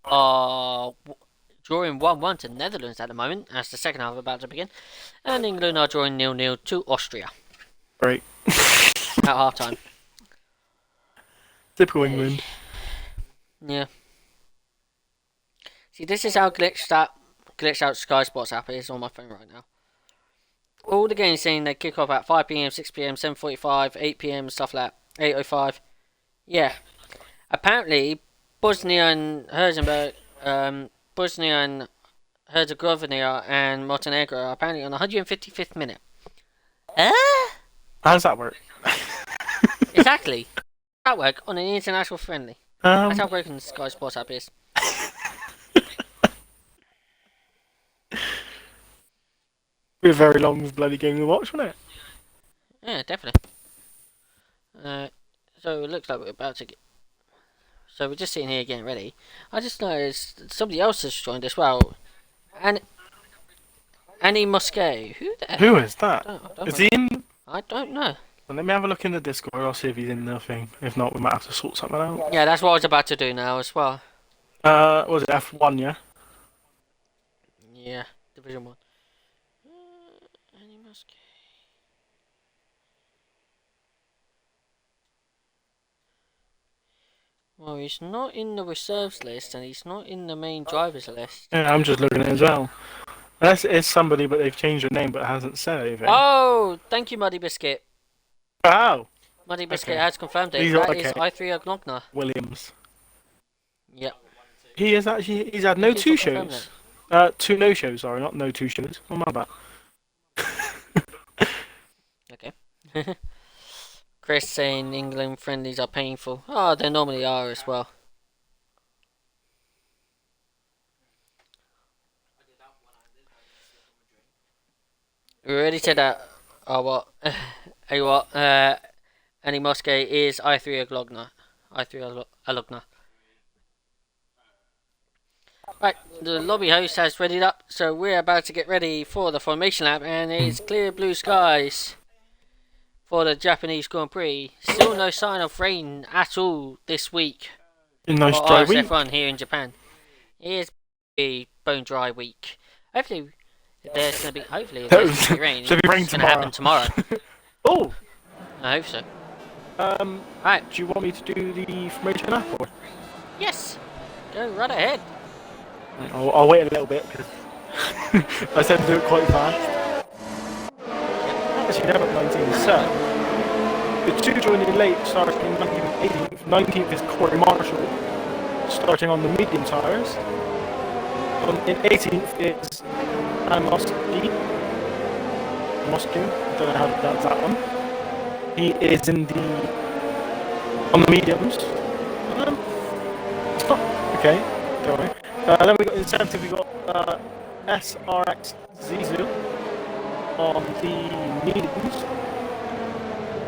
are drawing 1-1 to Netherlands at the moment, as the second half is about to begin. And England are drawing 0-0 to Austria.
Great.
At half time.
Typical England.
Yeah. See, this is how glitched out Sky Sports app is on my phone right now. All the games saying they kick off at 5 PM, 6 PM, 7:45, 8 PM, stuff like that. 8:05. Yeah. Apparently, Bosnia and Herzegovina and Montenegro are apparently on the 155th minute.
How does that work?
Exactly. That work on an international friendly. That's how broken the Sky Sports app is.
Be a very long bloody game to watch, wouldn't it?
Yeah, definitely. So it looks like we're about to get. So we're just sitting here getting ready. I just noticed somebody else has joined as well. And Annie Mosquet.
Who is that? Is he in?
I don't know.
Well, let me have a look in the Discord. I'll see if he's in the thing. If not, we might have to sort something out.
Yeah, that's what I was about to do now as well.
Was it F1? Yeah.
Yeah, Division 1. Annie Mosquet. Well, he's not in the reserves list, and he's not in the main drivers list.
Yeah, I'm just looking at it as well. Unless it is somebody, but they've changed their name, but it hasn't said anything.
Oh, thank you, Muddy Biscuit.
Oh!
Muddy Biscuit has confirmed it.
He's
That
okay.
is I3 Ognogna.
Williams.
Yep.
He is actually, he's had no
He's
two
not confirmed
shows.
it.
2 no-shows, sorry, not no 2 shows. What am I about?
Okay. Chris saying England friendlies are painful. Oh, they normally are as well. We already said that. Oh, what? Hey, what? Annie Mosquet is I3 Alogna. I3 Alogna. Right, the lobby host has readied up, so we're about to get ready for the formation lap, and it's clear blue skies for the Japanese Grand Prix. Still no sign of rain at all this week.
A nice
for
dry week.
RSF1 here in Japan. It is a bone dry week. Hopefully, there's going to be rain.
Should be rain
It's going to happen tomorrow.
Oh!
I hope so.
Right. Do you want me to do the formation lap or?
Yes. Go right ahead.
I'll wait a little bit because I said to do it quite fast. Actually, never 19. So, the 2 joining late starting 19th, 18th. 19th is Corey Marshall starting on the medium tyres. In 18th is Mosque. I don't know how to pronounce that one. He is in the on the mediums. It's not okay. Don't worry. Then we got incentive. We got SRX Zizu on the mediums.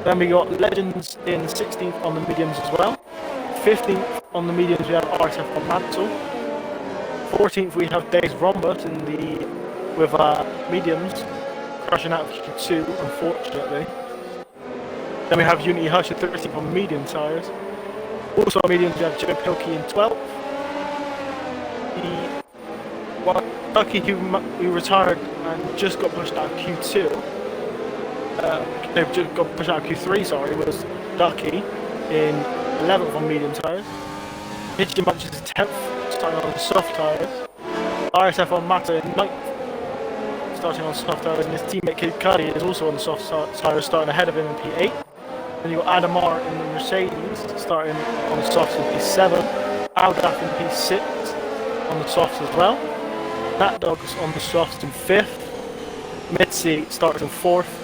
Then we got Legends in 16th on the mediums as well. 15th on the mediums we have RSF1 Mansell. 14th we have Days Rombert in the with mediums, crashing out of Q2 unfortunately. Then we have Unity Hush at 13th on medium tyres. Also on mediums we have Joe Pilkey in 12th. Ducky who retired and just got pushed out of Q2. They've just got pushed out of Q3, sorry, was Ducky in 11th on medium tyres. Pigeon Bunch is 10th, starting on soft tyres. RSF1 Matter in 9th, starting on soft tyres, and his teammate Kid Cudi is also on the soft tyres, starting ahead of him in P8. Then you've got Adamar in the Mercedes, starting on the softs in P7. Aldaf in P6 on the softs as well. Nat Dog's on the softs in 5th. Mitzi starts in 4th.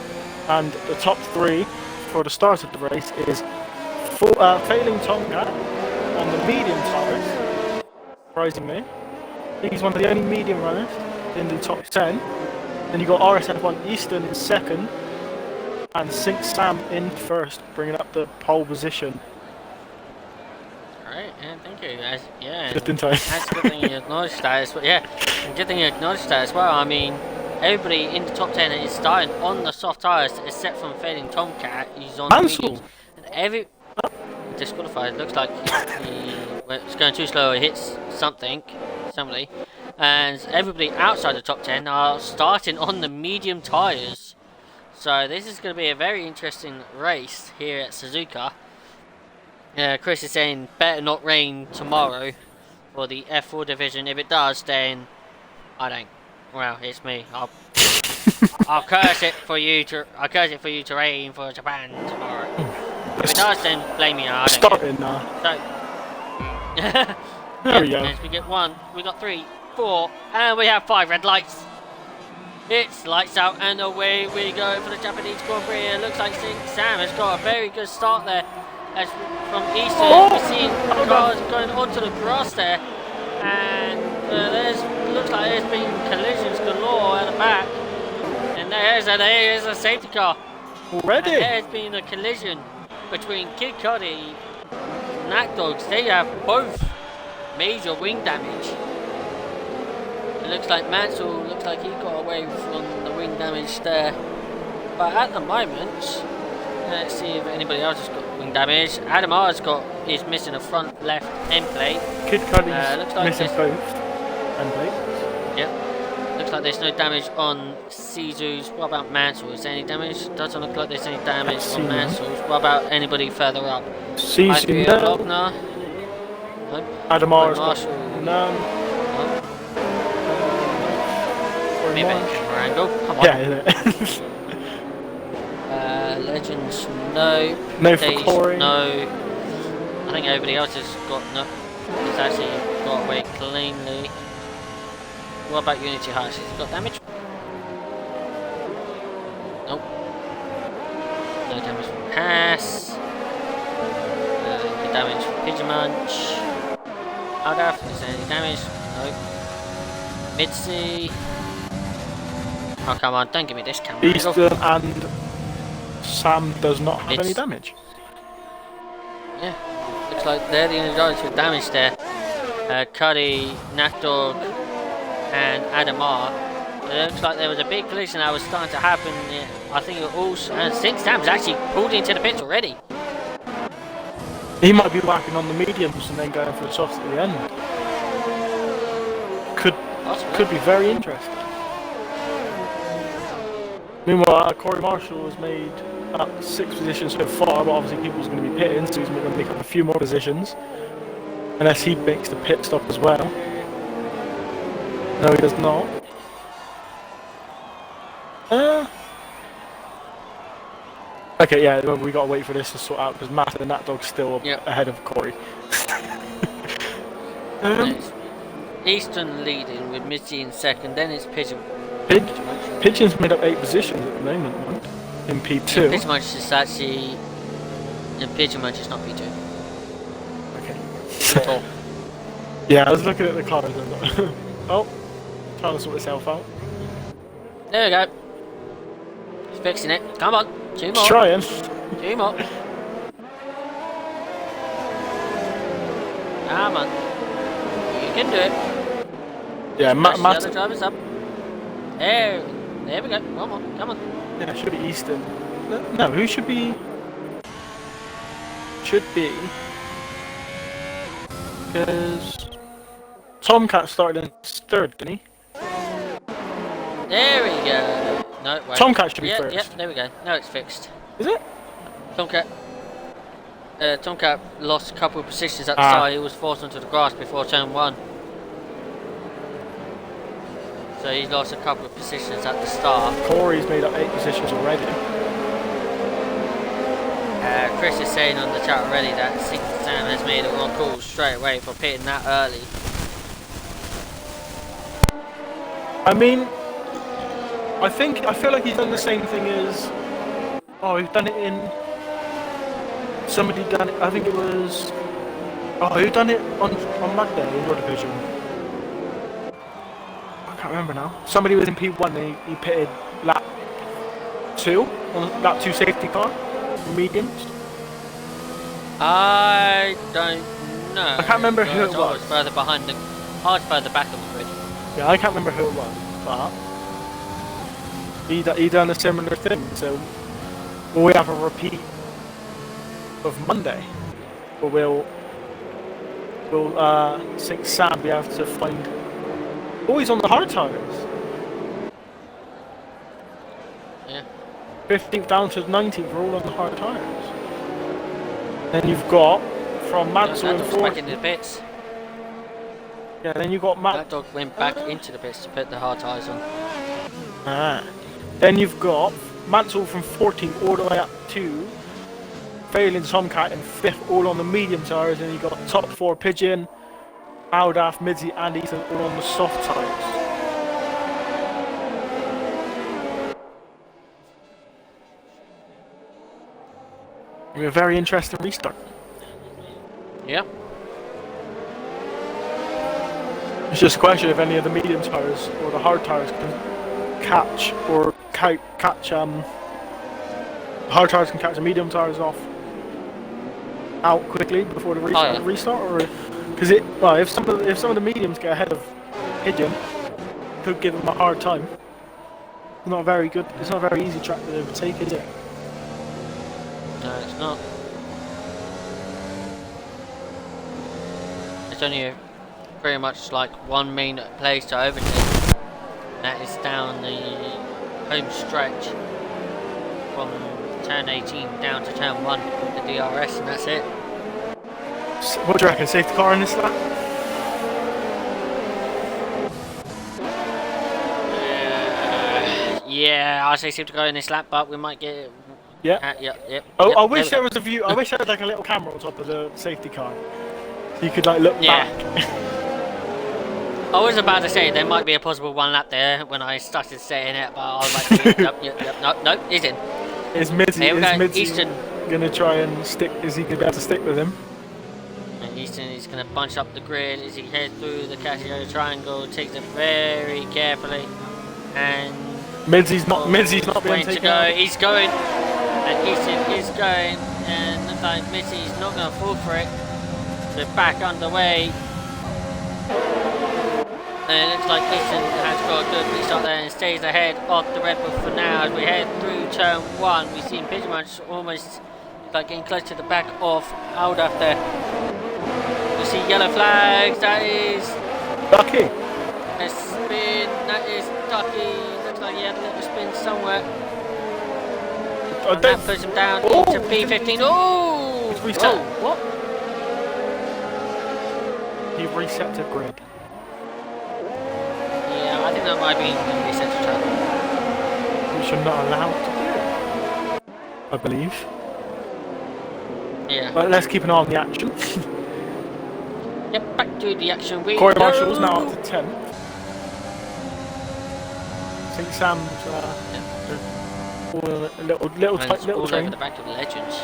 And the top 3 for the start of the race is Failing Tomcat on the medium tyres, surprisingly. He's one of the only medium runners in the top 10. Then you got RSF1 Eastern in 2nd, and Sink Sam in 1st, bringing up the pole position.
Alright, and thank you guys. Yeah,
Just in time.
that's a good thing you acknowledged that as well. Yeah, and good thing you acknowledged that as well. I mean, everybody in the top 10 is starting on the soft tyres, except from Failing Tomcat, he's on the mediums. And every disqualified, looks like it's going too slow, it hits somebody, and everybody outside the top 10 are starting on the medium tyres. So this is going to be a very interesting race here at Suzuka. Chris is saying better not rain tomorrow for the F4 division. If it does, then I don't. Well, it's me. I'll curse it for you to. I'll curse it for you to rain for Japan tomorrow. If it does, then blame me. I don't
Starting now.
So,
there we go.
We get 1, we got 3, 4, and we have 5 red lights. It's lights out and away we go for the Japanese Grand Prix. It looks like Sam has got a very good start there. As from Eastern, we're seeing cars going onto the grass there, and looks like there's been collisions galore at the back, and there is a safety car
Already?
And there's been a collision between Kid Cudi and Nat Dogs. They have both major wing damage. It looks like Mansell looks like he got away from the wing damage there, but at the moment, let's see if anybody else has got wing damage. Adam R is missing a front left end plate.
Kid Cudi's
looks like
missing both end plates.
Yep. Looks like there's no damage on Sizu's. What about Mansell? Is there any damage? Doesn't look like there's any damage on Mansell's. What about anybody further up?
Sizu, no.
Nope.
Adam R.
Marshall.
No.
Maybe a camera angle. Come on.
Yeah,
Legends, no.
No for
Days,
Corey.
no. I think everybody else has got no. It's actually got away cleanly. What about Unity Hush? Has he got damage? Nope. No damage from Pass. No damage from Pigeon Munch. Aldaf, is there any damage? Nope. Mitzi. Oh, come on, don't give me this camera.
Eastern and Sam does not have any damage.
Yeah, looks like they're the only guys with damage there. Cudi, Natdog, and Adamar. It looks like there was a big collision that was starting to happen. I think it also. And Sink Sam's actually pulled into the pits already.
He might be whacking on the mediums and then going for the softs at the end. Could be very interesting. Meanwhile, Corey Marshall has made up 6 positions so far, but obviously people's going to be pitting, so he's going to make up a few more positions. Unless he makes the pit stop as well. No, he does not. Okay, yeah, well, we got to wait for this to sort out because Matt and that dog's still ahead of Corey.
Eastern leading with Mitzi in second, then it's Pigeon.
Pigeon's made up 8 positions at the moment, in P2.
Pigeon Munch is actually. Pigeon Munch is not P2. at all.
Yeah, I was looking at the cars and oh, trying to sort itself out.
There we go. He's fixing it. Come on. 2 more.
Just trying.
2 more. Come on. You can do it.
Yeah,
Push the
Matt.
other drivers up. There we go. One more. Come on.
Yeah, it should be Easton. No, who should be? Should be. Because Tomcat started in 3rd, didn't he?
There we go. No, wait.
Tomcat should be first.
Yeah, there we go. Now it's fixed.
Is it?
Tomcat lost a couple of positions at the start. He was forced onto the grass before turn 1. So he's lost a couple of positions at the start.
Corey's made up 8 positions already.
Chris is saying on the chat already that Sam has made a wrong call straight away for pitting that early.
I mean, I feel like he's done the same thing as. Oh, he's done it in. Somebody done it. I think it was. Oh, who done it on Monday in your division? I can't remember now. Somebody was in P1 and he pitted lap 2 on lap 2 safety car, mediums.
I don't know.
I can't remember who it was.
I was further behind the, further back on the grid.
Yeah, I can't remember who it was, but he done a similar thing. So will we have a repeat of Monday, or will St. Sam be able to find? Oh, he's on the hard tires.
Yeah.
15th down to 19th, we're all on the hard tires. Then you've got from Mansell in 4th.
Back into the pits.
Yeah, then you've got
That dog went back into the pits to put the hard tyres on.
Then you've got Mansell from 14th all the way up to Failing Tomcat in 5th, all on the medium tyres, and you've got top 4 Pigeon, Aldaf, Midzi, and Ethan all on the soft tyres. A very interesting restart.
Yeah.
It's just a question if any of the medium tyres or the hard tyres can catch hard tyres can catch the medium tyres off out quickly before the restart, or because if some of the mediums get ahead of Pigeon, it could give them a hard time. It's not very good. It's not a very easy track to overtake, is it?
No, it's not. It's only pretty much like one main place to overtake. That is down the home stretch from turn 18 down to turn 1 with the DRS, and that's it.
So what do you reckon? Safety car in this lap?
Yeah, I say safety car in this lap, but we might get it.
Yeah.
Yep.
I wish there was a view. I wish there was like a little camera on top of the safety car, so you could like look back.
I was about to say there might be a possible one lap there when I started saying it, but I was like, no, he's in.
Is Midzi
Easton
gonna try and stick? Is he gonna be able to stick with him?
And Easton is gonna bunch up the grid as he heads through the Casio triangle, takes it very carefully, and
Midzi's not being
to
taken
go.
out.
He's going, and Easton is going, and looks like Midzi's not gonna fall for it. They're back underway. And it looks like Easton has got a good restart there and stays ahead of the Red Bull for now. As we head through turn 1, we see Pigeon Ranch almost like getting close to the back of Aldaf there. We see yellow flags. That is
Ducky.
a spin. That is Ducky. Looks like he had a little spin somewhere. And that puts him down into P15. Oh!
It's reset.
Oh, what?
He reset to grid.
Yeah, I think that might be the reset to track.
Which you're not allowed to do, I believe.
Yeah.
But let's keep an eye on the action.
Yep, back to the action.
Corey Marshall's now up to 10th. St. Sam's all a little
all
train.
over the back of the Legends.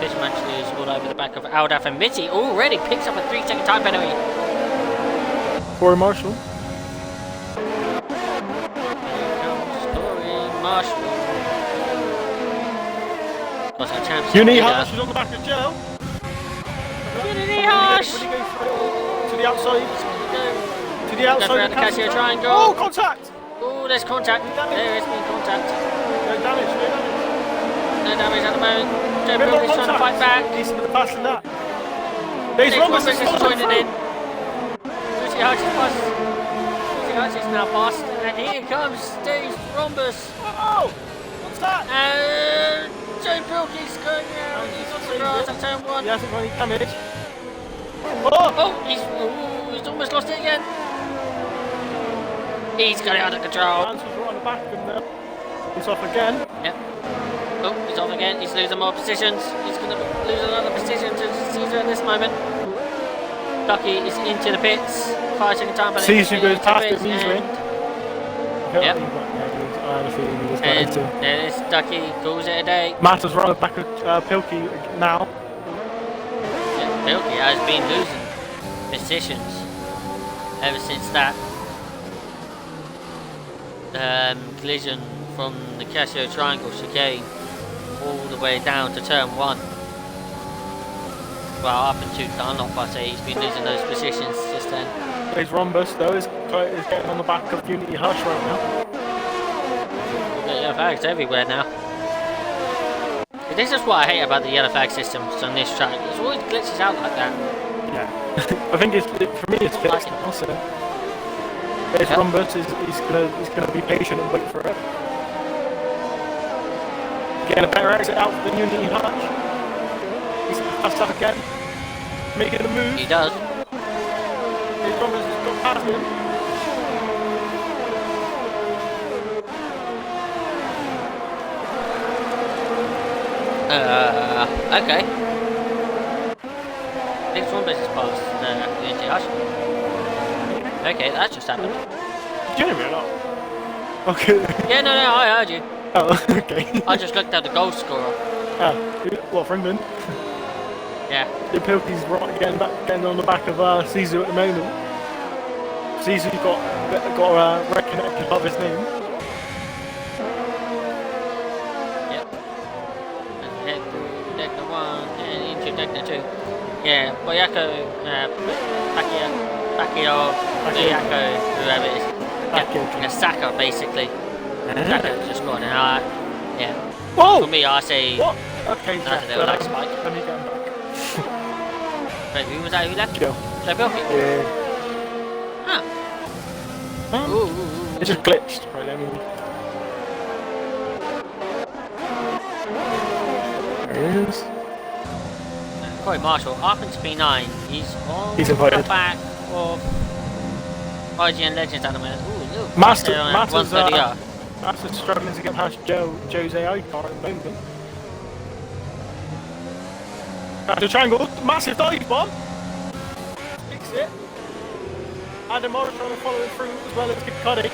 Pitch match is all over the back of Aldaf and Mitty. Already picks up a 3-second time penalty.
Corey Marshall.
Corey Marshall. Got our champs.
Unity Harsh is on the back of Joe.
Unity Harsh.
To the outside. To the outside.
Around the Casio triangle.
Oh, contact.
Oh, there's contact. There is been contact.
No damage.
No damage at the moment. Joe Brooklyn's trying to fight back.
He's passing that. There's Rhombus is
joining in. Lucy Hutch is passed. Lucy Hutch is now passed. And here comes Steve Rhombus.
Oh! What's that?
And Joe Brooklyn's going out. He's on the grass at turn 1.
He hasn't got any damage.
Oh, he's almost lost it again. He's got it under control.
Lance was right on the back of him there. He's off again.
Yep. Oh, he's off again. He's losing more positions. He's going to lose another position to Caesar at this moment. Ducky is into the pits. 5-second time.
Caesar goes past him easily.
Yep.
I had a feeling he was going to.
There's Ducky. Calls it a day.
Matt is right on the back of Pilkey now.
Yeah, Pilkey has been losing positions ever since that collision from the Casio Triangle chicane all the way down to turn 1. Well, up and 2 Dunlop, I say he's been losing those positions just then.
There's Rhombus though, is getting on the back of Unity Hush right now.
We've got yellow flags everywhere now. But this is what I hate about the yellow flag systems on this track. It always glitches out like that.
Yeah. I think for me it's fixed now, so. There's Rhombus, he's gonna be patient and wait for it. Getting a better exit out for the Unity Hutch. He's passed up again. Making a move.
He does.
There's Rhombus has got past him.
Okay. Next Rhombus is past Unity Hutch. Okay, that just happened.
Did you hear me or not? Okay.
Yeah, no, I heard you.
Oh, okay.
I just looked at the goal scorer.
Ah, what, for England?
Yeah.
The Pilkey's right getting on the back of Caesar at the moment. Caesar's got a red connected above his name.
Yep. And head through Degna 1 and into Degna 2. Yeah, Boyako, Pacquiao, whoever it is. Yeah, a Saka basically. Saka just got an eye. Yeah.
Whoa!
For me, I say.
What? Okay,
That's a little like Spike.
Let me get him back.
Wait, who was that? Who left?
Joe.
Joe Bilkey?
Yeah.
Huh. Ooh.
It just glitched. Right, let me. There it is.
Corey Marshall, up into P9. He's on
He's
the
invited.
back of IGN Legends at the moment. Ooh, look.
Master's struggling to get past Joe's AI car at the moment. The triangle, massive dive bomb. Fix it. Adam Morris trying to follow it through as well as Kid Cuddy.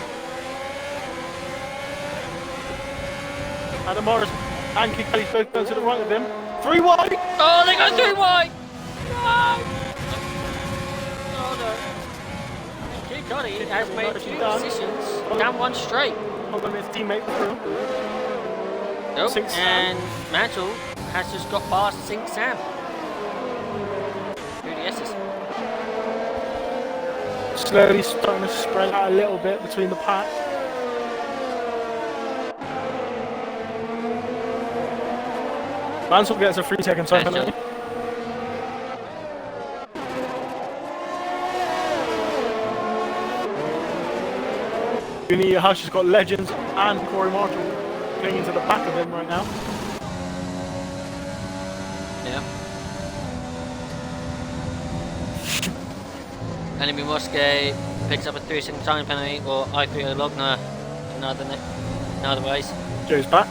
Adam Morris and Kid Cuddy both going to the right of him. 3 wide.
Oh, they go 3 wide. No. Oh no. Kid Cuddy has made 2 positions down 1 straight.
Hold on, his teammate through.
Nope. And Mantle has just got past Sink Sam. Who the S's?
Slowly starting to spread out a little bit between the pack. Mansell gets a 3-second time penalty. Unity Hush has got Legends and Corey Marshall clinging to the back of him right now.
Yeah. Enemy Mosque picks up a 3-second time penalty, or I3 Logner in other ways.
Joe's back.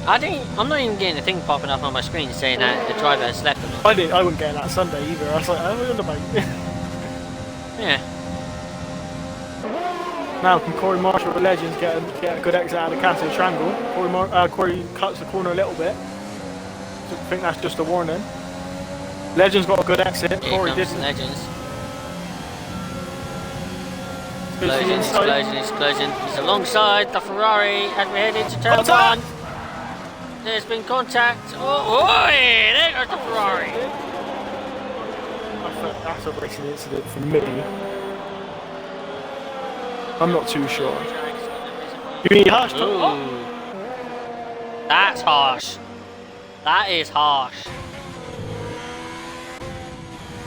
I'm not even getting a thing popping up on my screen saying that the driver has left or not.
I wouldn't get that Sunday either. I was like, oh, we're on the boat.
Yeah.
Now can Corey Marshall the Legends get a good exit out of the Castle Triangle? Corey cuts the corner a little bit. I think that's just a warning. Legends got a good exit.
Here
Corey
comes
didn't.
Legends. Explosion. He's alongside the Ferrari as we head into turn one. There's been contact. Oh, there goes the Ferrari.
I think that's a racing incident for me. I'm not too sure. You mean harsh?
That's harsh. That is harsh.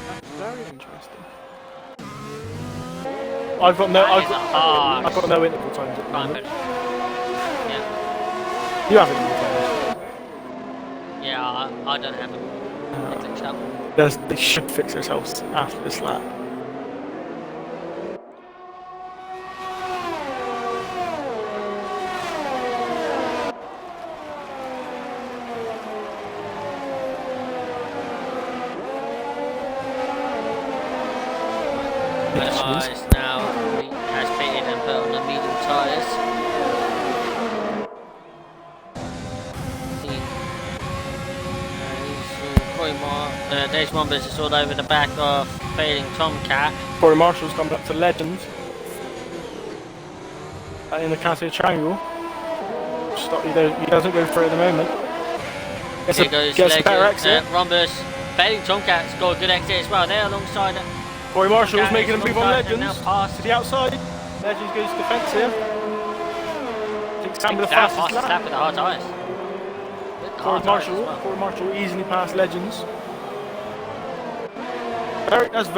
That's very interesting. I've got no interval times at the moment.
Yeah.
You have interval times.
Yeah, I don't have it. I think so.
They should fix themselves after this lap.
Now has pitted and put on the medium tyres. Dave's Wombers is all over the back of failing Tomcat.
Corey Marshall's coming up to Legends. In the Castle Triangle. He doesn't go for it at the moment. Gets a better exit.
Rombus, failing Tomcat's got a good exit as well. They're alongside it.
Corey Marshall's making a move on Legends
to
the outside. Legends goes defensive. I think Sam with the fastest lap.
With the hard tyres.
Corey Marshall easily passed Legends. That's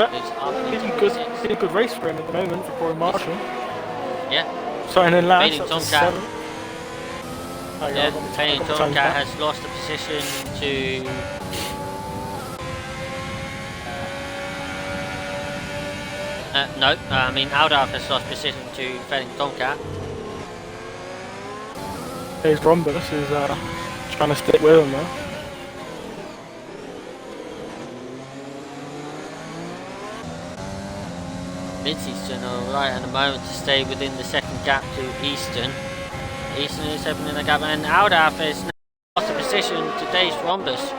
pretty good race for him at the moment for Corey Marshall.
Yeah.
Starting in last.
Failing Tomcat. Failing Tomcat has lost the position to. No, I mean Aldaf has lost position to failing Tomcat.
There's Rombus is trying to stick with him now.
Mid-Eastern alright at the moment to stay within the second gap to Eastern. Eastern is opening the gap and Aldaf has now lost the position to Dave's Rombus.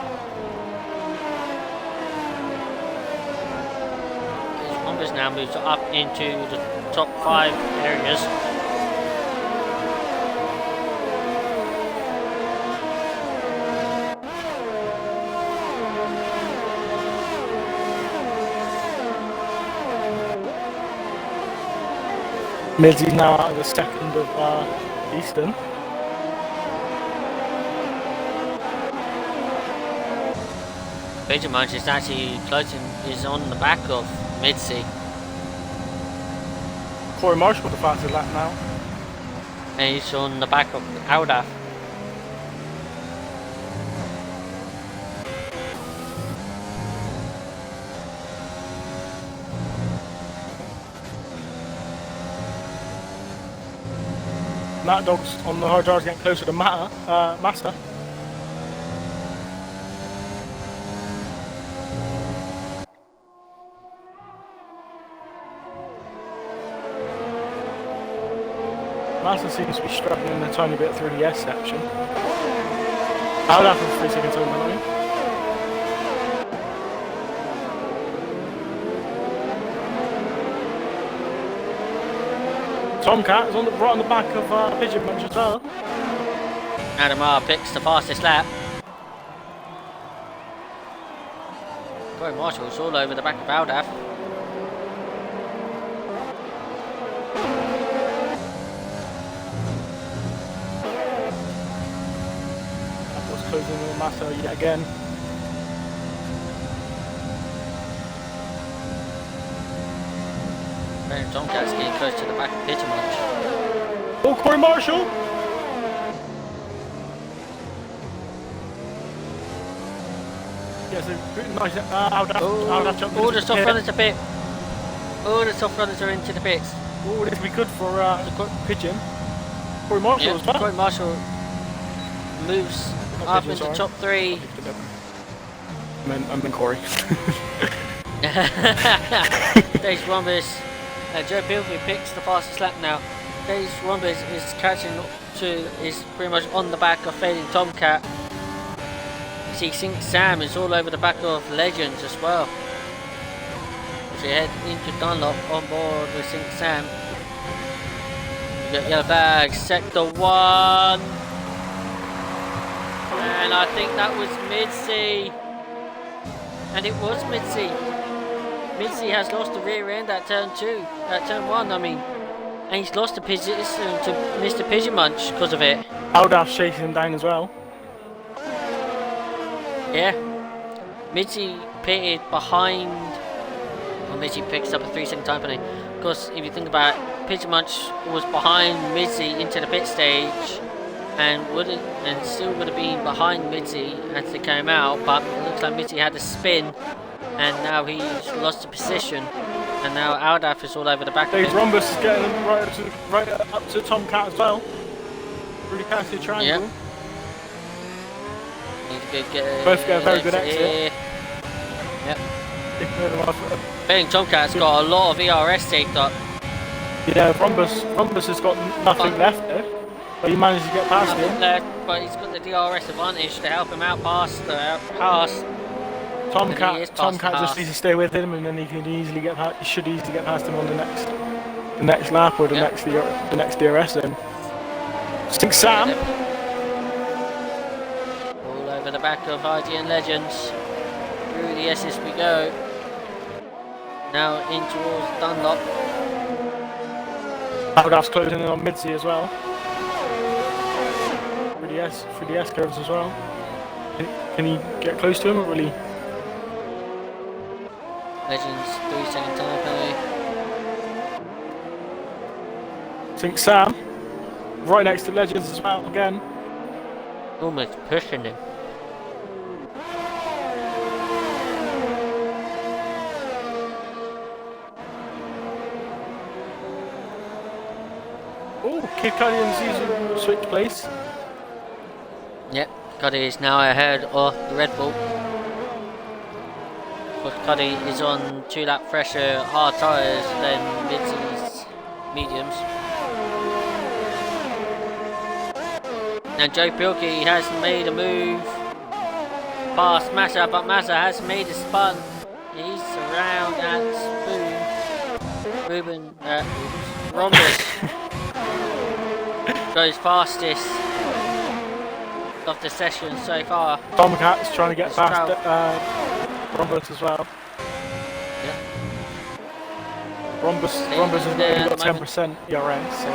Rombus now moves up into the top 5 areas.
Midsy's now out of the second of Eastern.
Benjamin is actually closing, is on the back of Midsy.
Corey Marshall got the fastest lap now.
And he's on the back of Aldaf.
Matt Dog's on the hard drive getting closer to Massa. Massa seems to be struggling a tiny bit through the S section. I'll have 3 seconds over, don't we? Tomcat is right on the back of Pigeon Munch as well.
Adam R picks the fastest lap. Corey Marshall's all over the back of Aldaf.
That was closing with Massa yet again.
Tomcat's getting close to the back of Pigeon Munch.
Oh, Corey Marshall! Yes, a nice
all the soft runners are pit. All the soft runners are into the pits.
Oh, this will be good for the Pigeon. Corey Marshall as well.
Corey Marshall moves up into top 3.
I'm in Corey.
Dave Rombus Joe Pilkey picks the fastest lap now. Dave Rombers is catching is pretty much on the back of fading Tomcat. You see Sink Sam is all over the back of Legends as well. As we head into Dunlop on board with Sink Sam. You got yellow flag, sector 1. And I think that was Midsie. And it was Midsie. Midsie has lost the rear end at turn 1, I mean. And he's lost the position to Mr. Pigeon Munch because of it.
Aldaf chasing him down as well.
Yeah. Midsie pitted behind. Well, Midsie picks up a 3-second time penalty. Because if you think about it, Pigeon Munch was behind Midsie into the pit stage. And still would have been behind Midsie as they came out. But it looks like Midsie had a spin. And now he's lost the position. And now Aldaf is all over the back of
Dave
him.
Rhombus is getting him right up to Tomcat as well. Really catchy triangle.
Yep.
Both get a very good exit.
Yep. I think Tomcat's got a lot of ERS taped up.
Yeah, Rhombus has got nothing left there. But he managed to get past him.
Left, but he's got the DRS advantage to help him out past
Tomcat just needs to stay with him, and then he can easily get past. He should easily get past him on the next lap or the next DRS. Then Sink Sam
all over the back of IGN Legends. Through the S's we go. Now in towards Dunlop.
Aldaf's closing in on Midsie as well. Through the S curves as well. Can he get close to him, or will he?
Legends 3-second time penalty.
Sink Sam right next to Legends as well again.
Almost pushing him.
Oh, Kid Cudi and Zizu switch place.
Yep, Cuddy is now ahead of the Red Bull. But Cuddy is on 2-lap fresher hard tyres than Midsie's mediums. And Joe Pilkey has made a move past Massa, but Massa has made a spun. He's around at Spoon. Rhombus goes fastest of the session so far.
Tomcat's trying to get past Rhombus as well.
Yep.
Rhombus has only got 10% ERS, so.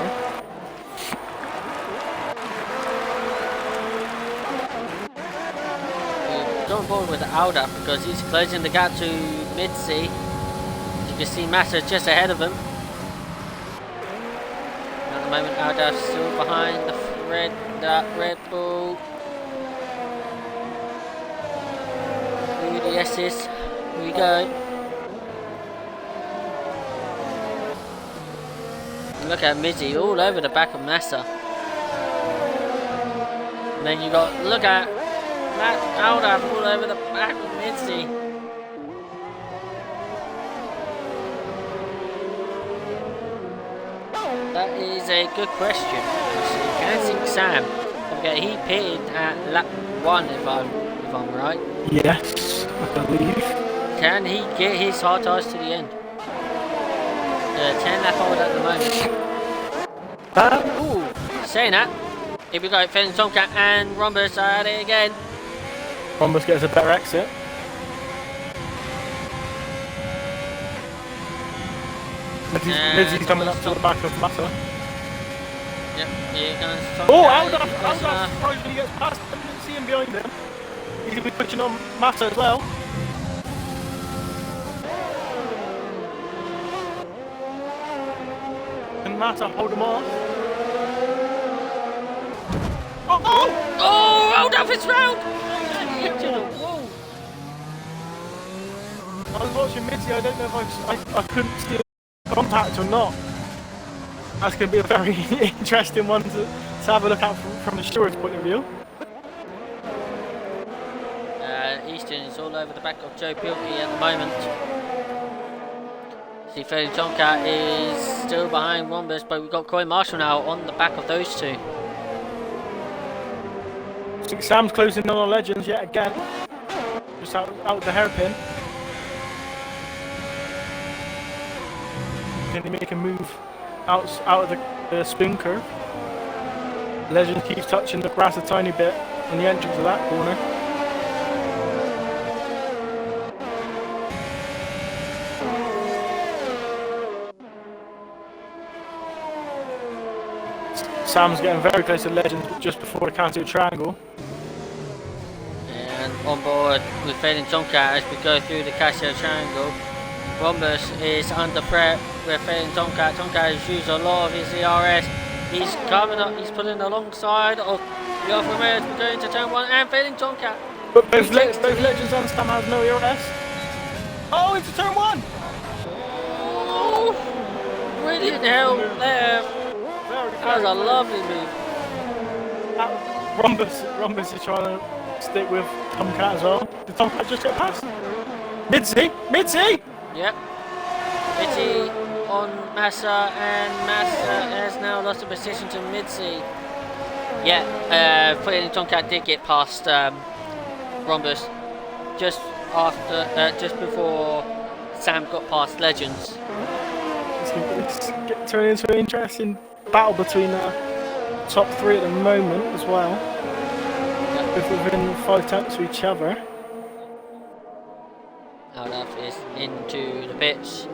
Going forward with Aldaf because he's closing the gap to Midsie. You can see Massa just ahead of him. At the moment, Aldaf's still behind the Red Bull. Through the S's, here we go. Look at Midsie all over the back of Massa. And then you got, look at Aldaf all over the back of Midsie. That is a good question. Can Sink Sam? Okay, he pitted at lap 1 if I'm right.
Yes, I believe.
Can he get his hard tyres to the end? 10 lap hold at the moment. Ooh, saying that. Here we go, Fenton Tomcat and Rhombus are at it again.
Rhombus gets a better exit. Midsie's coming up to the back of Massa.
Yep, here comes Tomcat.
Oh, Aldaf surprised when he gets past him. I didn't see him behind him. He's going to be pushing on Massa as well. Can Massa hold him off?
Oh, Aldaf is round!
I was watching Midsie, I don't know if I couldn't see contact or not. That's going to be a very interesting one to have a look at from the steward's point of view.
Easton is all over the back of Joe Pilkey at the moment. See, Failing Tomcat is still behind Rhombus, but we've got Corey Marshall now on the back of those two.
I think Sam's closing in on Legends yet again. Just out of the hairpin. Can he make a move out of the spin curve? Legend keeps touching the grass a tiny bit on the entrance of that corner. Sam's getting very close to Legend just before the Casio triangle.
And on board with Failing Tomcat as we go through the Casio triangle. Rhombus is under threat with Failing Tomcat. Tomcat has used a lot of his ERS. He's coming up, he's pulling alongside of the Alfa Romeo as we go into turn 1 and Failing Tomcat.
But both Legends and Sam have no ERS. Oh, into turn 1!
Oh, brilliant help there. That was a lovely move.
Rhombus is trying to stick with Tomcat as well. Did Tomcat just get past? Mitzi!
Yep. Mitzi on Massa, and Massa has now lost the position to Mitzi. Yeah, Failing Tomcat did get past Rhombus just before Sam got past Legends.
It's turning into an interesting battle between the top 3 at the moment as well. Both within 5 tenths of each other.
Olaf is into the pits.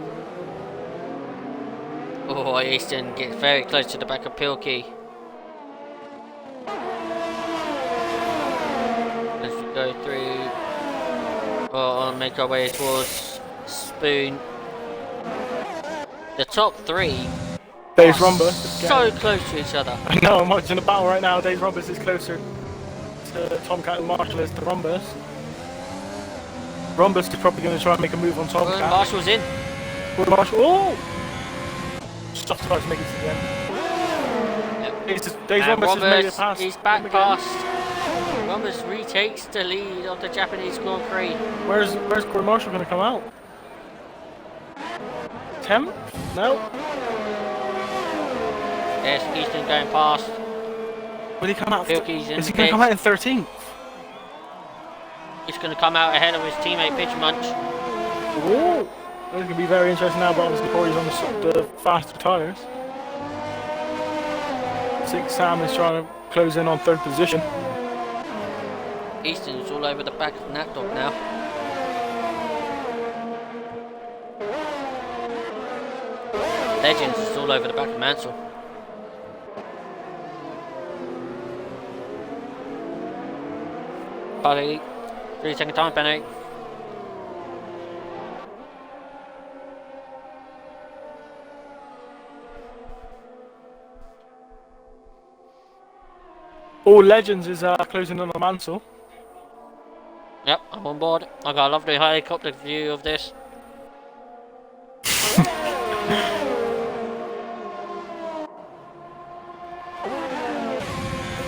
Oh, Easton gets very close to the back of Pilkey. As we go through, make our way towards Spoon. The top 3
Dave's Rhombus
so close to each other.
I know, I'm watching the battle right now. Dave's Rhombus is closer to Tomcat and Marshall is to Rhombus. Rhombus is probably going to try and make a move on Tomcat.
Marshall's in.
Marshall, oh! Just tries to make it to the end.
Yep.
Dave's Rhombus has made it past.
He's back past. Rhombus retakes the lead of the Japanese Grand Prix.
Where's Corey Marshall going to come out? 10th? No.
There's Easton going past.
Will he come out?
Is
he going to come out in 13th?
He's going to come out ahead of his teammate Pitch Munch.
Ooh. It's going to be very interesting now, but obviously Corey's on the faster tyres. I think Sam is trying to close in on 3rd position.
Easton's all over the back of Nat Dog now. Legends is all over the back of Mansell. Buddy, 3-second time penalty.
All Legends is closing in on Mansell.
Yep, I'm on board. I got a lovely helicopter view of this. I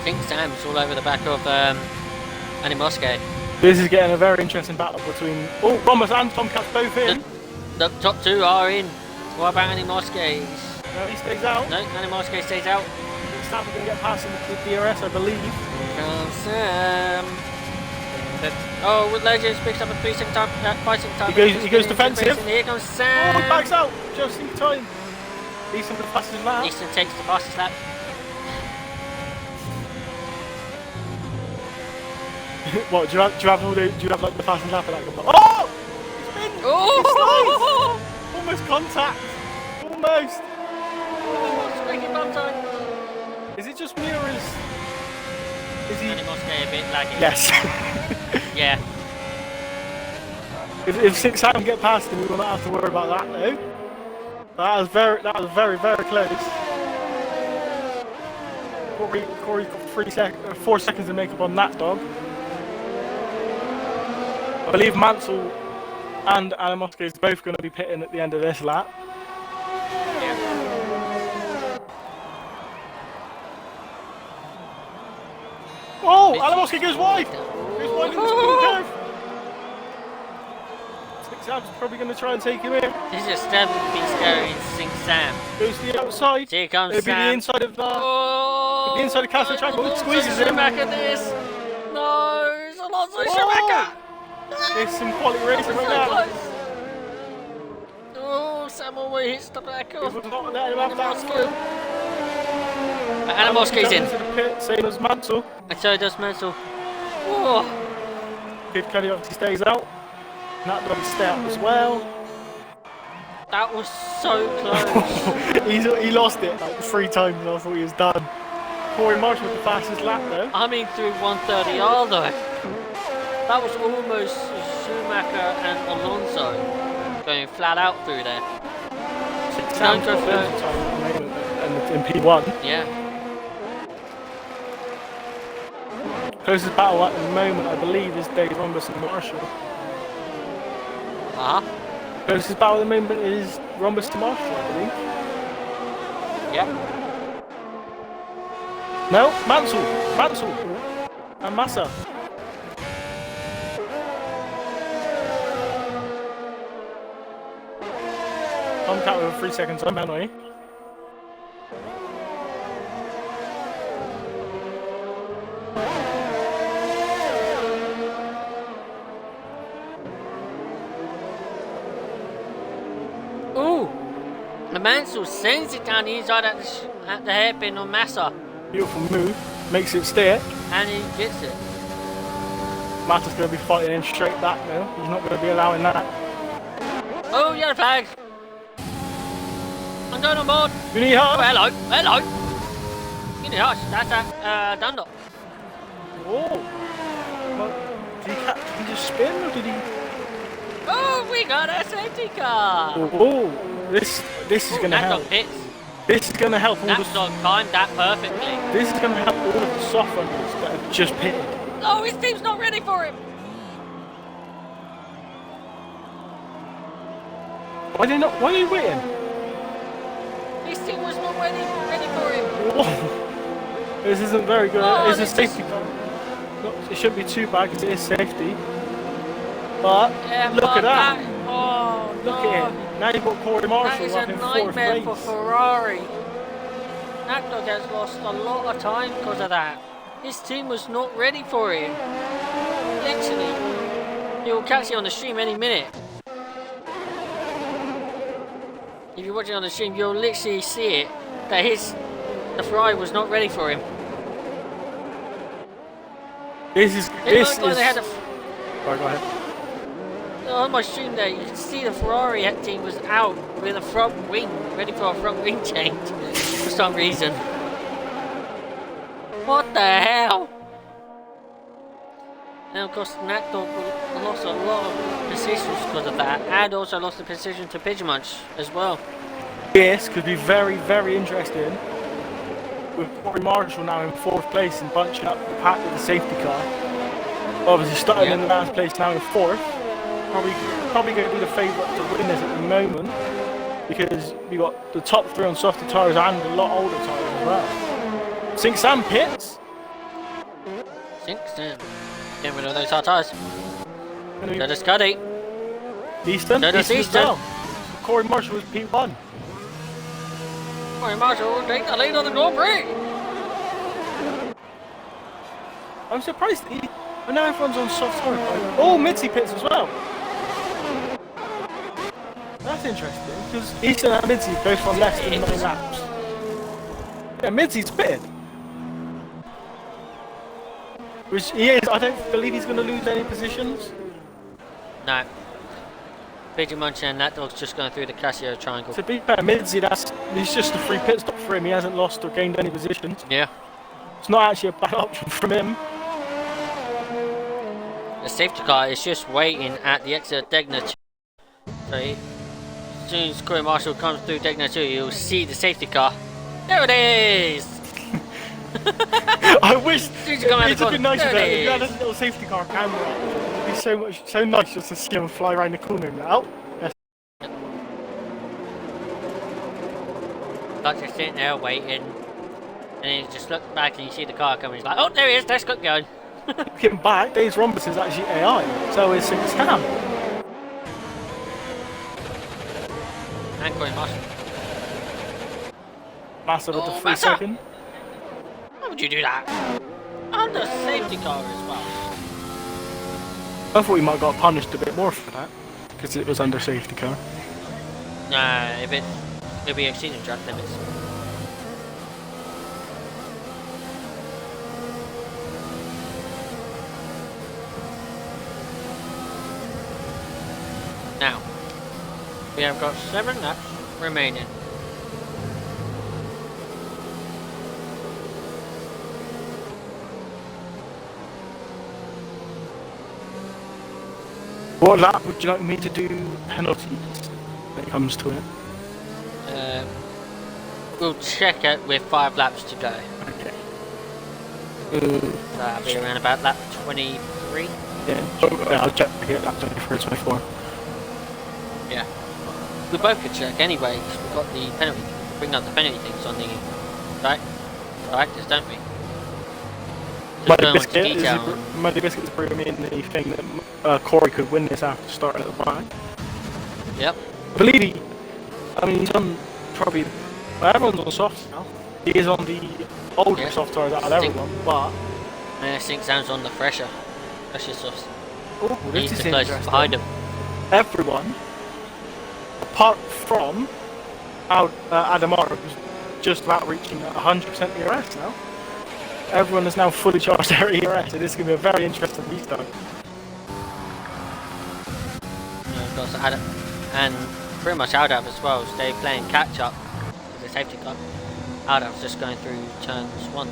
think Sam's all over the back of Animosuke.
This is getting a very interesting battle between Rhombus and Tomcat both in.
The top 2 are in. What about Animosuke?
No, he stays out.
No, Animosuke stays out.
Sam's going to get past him with the DRS, I believe.
Here comes Sam. Oh, with Legends picks up a 3-second time, 5-second time.
He goes defensive.
Here comes Sam.
Oh, he backs out just in time. Easton the fastest lap.
Easton takes the fastest lap.
What, do you have like the fastest lap of that? Oh! He's been!
Oh!
Almost contact! Almost!
Squeaky bum time.
Is it just me or is he...
Animosuke a bit laggy.
Yes.
Yeah.
If Sam get past him, we will not have to worry about that though. That was very, very close. Corey got 4 seconds to make up on that dog. I believe Mansell and Animosuke is both going to be pitting at the end of this lap.
Yeah.
Oh, Animosuke goes wide! Goes wide in the spin curve! Sam's probably going to try and take him in.
This is definitely scary and Sink Sam.
Goes to the outside.
Here comes
It'll be the
Sam.
inside of
Oh,
the inside of Castle Triangle. It squeezes him.
Schumacher this. No, it's Alonso Schumacher.
There's some quality racing right
So
now.
close. Oh, Sam almost hits the back
It
off.
was not letting him have that through.
Animalski's in.
Into the pit, same as Mansell.
And so does Mansell. Oh.
Kid Cuddy obviously stays out. And that dog stay out as well.
That was so close.
He lost it like 3 times and I thought he was done. Corey Marshall with the fastest lap though.
I mean through 130 although. That was almost Schumacher and Alonso going flat out through there.
Sounds
Don't go for
and in P1.
Yeah.
Closest battle at the moment, I believe, is Dave Rhombus and Marshall. Closest battle at the moment is Rhombus to Marshall, I believe.
Yeah.
No, Mansell, and Massa. Tomcat with a 3 second time penalty.
Ooh! The Mansell sends it down the inside at the hairpin on Massa.
Beautiful move, makes it stick.
And he gets it.
Massa's going to be fighting in straight back now. He's not going to be allowing that.
Oh, yellow flag! I'm going on board!
You need help?
Oh, hello! You need hush, that's at Dundalk.
Oh! Well, did he just spin or did he?
Oh, we got a safety car!
Oh! This is going to help.
Dundalk hits.
This is going to help all
That's
the.
not timed that perfectly.
This is going to help all of the soft runners that have just pitted.
Oh, his team's not ready for him!
Why are they waiting?
His team was not ready for him.
Whoa. This isn't very good.
Oh,
It's a safety car. No, it shouldn't be too bad because it is safety. But
Yeah,
look at that.
Oh,
Look
no.
at it. Now you've got Corey Marshall
That is
up
a
in 4th
nightmare
place.
for Ferrari. That dog has lost a lot of time because of that. His team was not ready for him. Literally. He will catch it on the stream any minute. If you're watching on the stream, you'll literally see it. That the Ferrari was not ready for him.
This is.
They had a,
Sorry, go ahead.
on my stream there, you can see the Ferrari team was out with a front wing, ready for a front wing change for some reason. What the hell? And of course, Nat Dog lost a lot of positions because of that, and also lost the position to Pigeonmunch as well.
This could be very, very interesting. With Corey Marshall now in 4th place and bunching up the pack with the safety car. Obviously starting in the last place now in 4th. Probably going to be the favourite to win this at the moment. Because we got the top 3 on softer tyres and a lot older tyres as well. Sink Sam pits.
Sink Sam. Get rid of those hard tyres. So does Cuddy.
Easton.
So does
Easton as
Easton.
well. Corey Marshall was P1.
Corey Marshall will take the lead on the Grand Prix.
I'm surprised but now everyone's on soft tyre. Oh, Mitzi pits as well. That's interesting because Easton and Mitzi both on less than 9 laps. Yeah, Mitzi's pitted. Which he is. I don't believe he's going to lose any positions.
No. Pigeonmunch and Nat Dog's just going through the Casio triangle.
To be fair, Mitzi, he's just a free pit stop for him. He hasn't lost or gained any positions.
Yeah.
It's not actually a bad option from him.
The safety car is just waiting at the exit of Degner 2. So as soon as Corey Marshall comes through Degner 2, you'll see the safety car. There it is!
I wish
Did you come out
it'd
the
have been
corner?
nicer
There
if you
it
had a
is.
little safety car camera. It'd be so nice just to see him fly around the corner now. Yes.
Like just sitting there waiting, and then you just look back and you see the car coming. He's like, oh, there he is, let's get going.
Looking back, Dave's Rhombus is actually AI, so is Sink Sam.
And Corey Marshall.
Massa with the
Oh,
3
Massa!
second.
Why would you do that? Under safety car as well.
I thought we might have got punished a bit more for that. Because it was under safety car.
Nah, if it'll be exceeding track limits. Now, we have got 7 laps remaining.
What lap would you like me to do penalties when it comes to it?
We'll check it with 5 laps to go.
Okay.
So that'll be around about lap 23.
Yeah, I'll check here at lap 23, 24.
Yeah. We both could check anyway, because we've got the penalty. Bring up the penalty things on the directors, don't we? Just going on to detail.
Muddy Biscuits proved me in the thing that Corey could win this after starting at the back.
Yep.
I believe he's on probably. Well, everyone's on softs now. He is on the older soft tires out of everyone, but.
I think Sam's on the fresher softs.
Oh,
He's
this
the
is
closest behind him.
Everyone, apart from Adamara, who's just about reaching 100% ERS now. Everyone is now fully charged their ERS, so this is going to be a very interesting restart.
Of course, Adam, and pretty much Aldav as well, so they're playing catch up with the safety car. Aldav's just going through turns 1.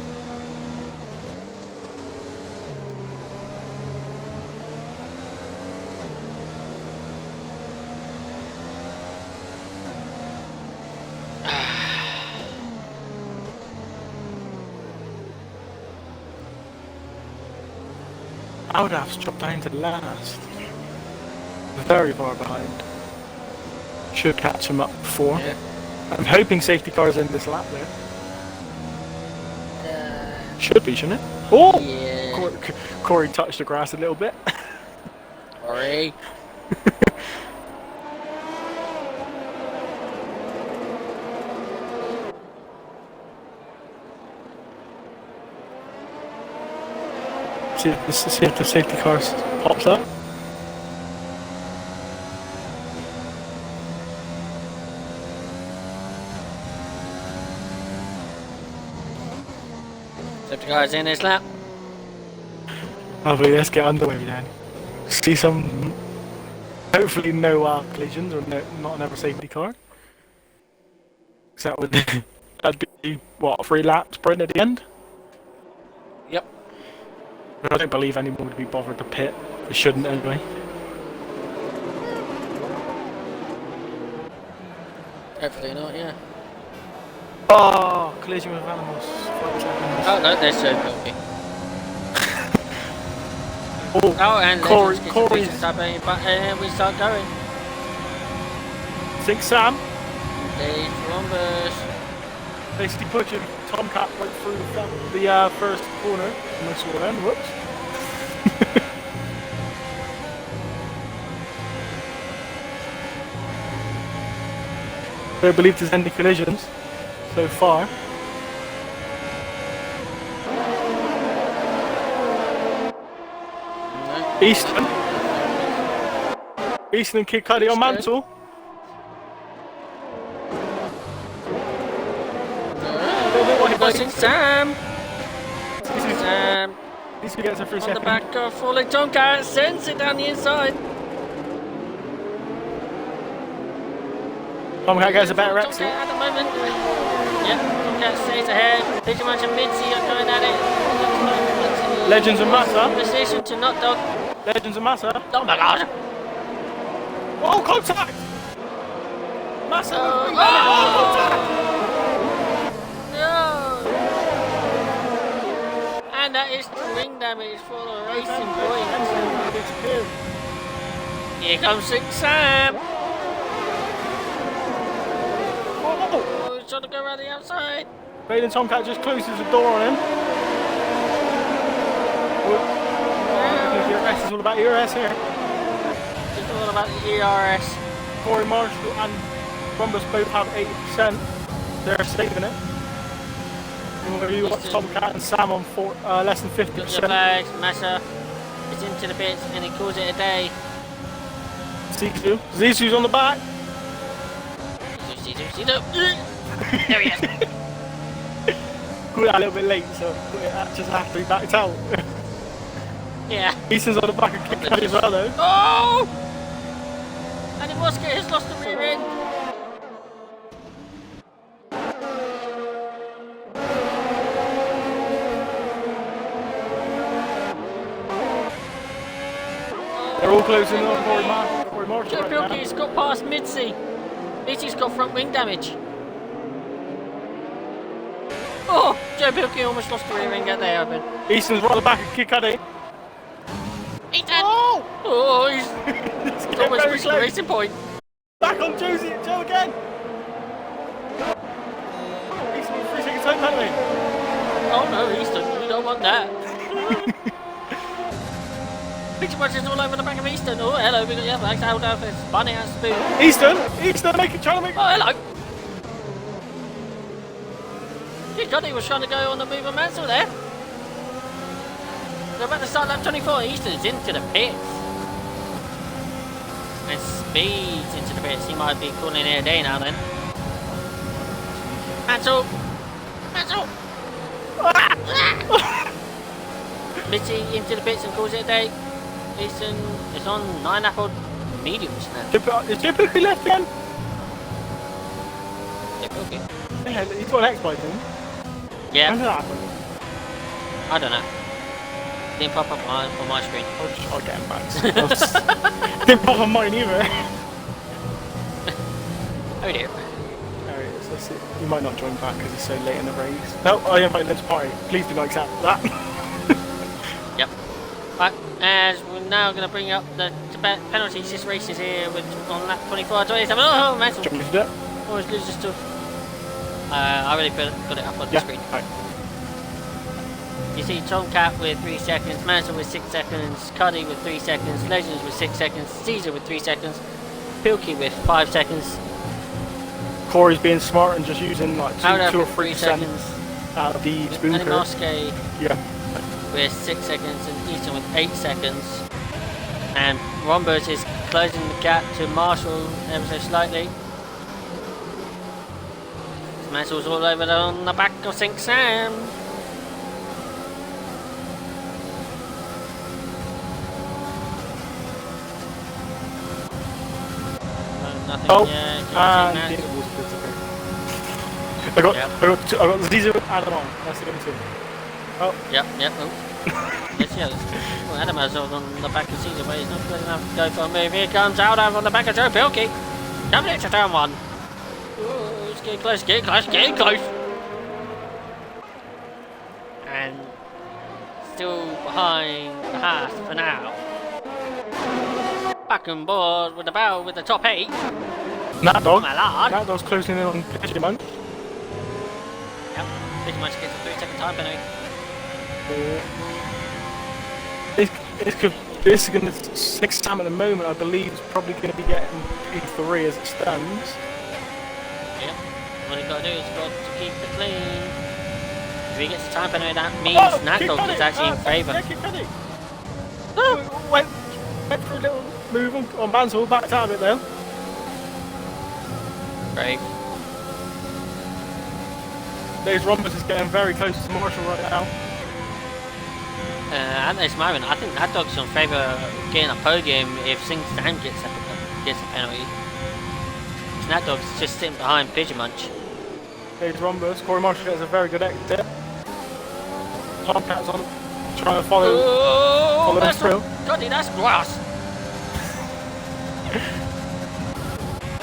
Aldav's dropped down to last. Very far behind. Should catch him up before.
Yeah.
I'm hoping safety car's in this lap there. Should be, shouldn't it? Oh!
Yeah.
Corey touched the grass a little bit.
Sorry.
See if the safety car pops up.
Safety car's in this lap.
Lovely, let's get underway then. See some, hopefully no collisions or not another safety car. Because that'd be, what, 3 laps sprint at the end?
Yep.
I don't believe anyone would be bothered to pit. They shouldn't anyway.
Hopefully not, yeah.
Oh, collision with animals. 5 seconds.
Oh no, they're so filthy.
Oh,
and
Corey,
and we start going.
Think Sam.
There's Columbus.
Basically pushing Tomcat right through the first corner. And I saw them, whoops. I don't believe there's any collisions so far.
No.
Easton and Kid Cudi on Mansell.
Passing Sam. Sam.
At least we get a free
On
second.
the back of falling Tomcat, sends it down the inside.
Tomcat gets a better exit.
Tomcat at the moment. Yep, Tomcat stays ahead. Digimon and Mitzi are going at it.
Legends and Massa.
Position to not dog.
Legends and Massa.
Oh my god.
Oh, contact! Massa.
Oh, no. And that is wing damage for the racing points. Here comes 6 Sam. Oh, he's trying to go around the outside.
Baden Tomcat just closes the door on him. ERS is all about ERS here.
It's all about the ERS.
Corey Marshall and Bombers both have 80%. They're saving it. You watch Tomcat and Sam on less than 50%.
Got the flags, Massa is into the bits and he calls it a day.
Zizou's on the back.
Zizou. There he is.
Got that a little bit late, so just after he backed out.
Yeah.
Easton's on the back of Kid Cudi as well, though.
Oh! And Iwasaki has lost the rear end.
They're all closing on Corey Marshall
Joe
right now.
Pilkey's got past Mitzi. Mitzi's got front wing damage. Oh! Joe Pilkey almost lost the rear end out there, open.
Easton's right on the back of Kid Cudi.
Easton!
Oh!
He's almost reached the racing point.
Back on Joe again! Easton with 3 seconds time penalty.
Oh no, Easton, you don't want that. Picture punches all over the back of Easton. Oh, hello, we got the other legs out of his bunny ass spoon.
Easton trying to make.
Oh, hello. Kid Cudi was trying to go on the move on Mansell there. They're about to start lap 24. Easton's into the pits. And speeds into the pits. He might be calling it a day now then. Mansell! Mitzi into the pits and calls it a day. Easton is on 9 apple mediums now.
Is Joe Pilkey left again?
Okay.
Yeah, he's got an X-Bike in.
Yeah.
When did that happen?
I don't know. Didn't pop up on my screen.
I'll get him back. Didn't pop on mine either.
Oh dear.
There he is. Let's see. He might not join back because it's so late in the race. No, I invite him to party. Please do not accept that.
Yep. Right, as we're now going to bring up the penalties. This race is here with on lap 24, 27. Oh, Mansell.
Do you want me to do it?
Always loses stuff. I already put it up on the screen.
Right.
You see Tomcat with 3 seconds, Mansell with 6 seconds, Cudi with 3 seconds, Legends with 6 seconds, Caesar with 3 seconds, Pilkey with 5 seconds.
Corey's being smart and just using like 2 or 3
seconds.
Out of the spoon curve.
Animosque
Yeah.
with 6 seconds and Easton with 8 seconds. And Rombers is closing the gap to Marshall ever so slightly. Mansell's all over on the back of St. Sam. Nothing yet.
I got Zizou and Adam on. That's the only two. Oh.
Yep. Oh. Yes. Well, Adam has on the back of Caesar, but he's not good enough to go for a move. Here comes Aldo on the back of Joe Pilkey. Coming into turn 1. Ooh, it's getting close. And still behind the Haas for now. Back on board with the bell with the top 8.
That dog.
My lord.
That dog's closing in on Pidgeymon.
Yep. Pidgeymon gets a 3-second time penalty.
This is going to 6 Sam at the moment. I believe is probably going to be getting P3 as it stands.
Yep. What he's got to do is got to keep it clean. If he gets a time penalty, that means Natdog is actually in favour.
Went for a little move on Mansell, backed out of it though.
Great.
Those Rombers is getting very close to Marshall right now.
At this moment, I think Natdog's in favour of getting a podium if Sing Sam gets a penalty. Natdog's just sitting behind Pidgemunch.
Those Rombers, Corey Marshall gets a very good exit. Tomcat's on, trying to follow him through.
Cudi, that's grass.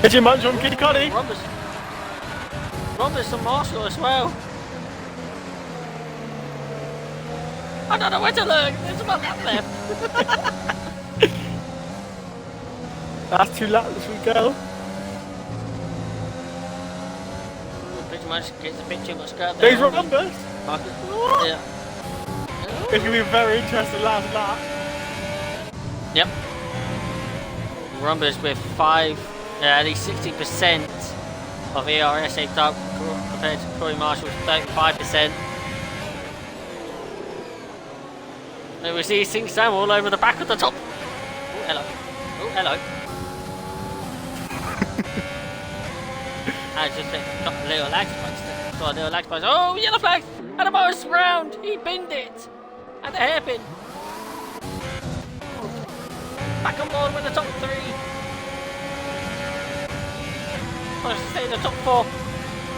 Pidgemunch on Kid Cudi.
Rombers and Marshall as well. I don't know where to look. There's about that left.
Last 2 laps as we go.
Pidgemunch gets a bit too much guard
These
there.
Rombers.
Yeah.
It's going to be a very interesting last lap.
Yep. Rombers with 5, at least 60% of ERS saved up compared to Corey Marshall's 35%. And we see Sing Sam all over the back of the top. Oh, hello. Oh, hello. I just got a little lag spikes. Saw a little lag spikes. Oh, yellow flag! Adama's round! He binned it! At the hairpin. Back on board with the top 3. Wants to stay in the top 4.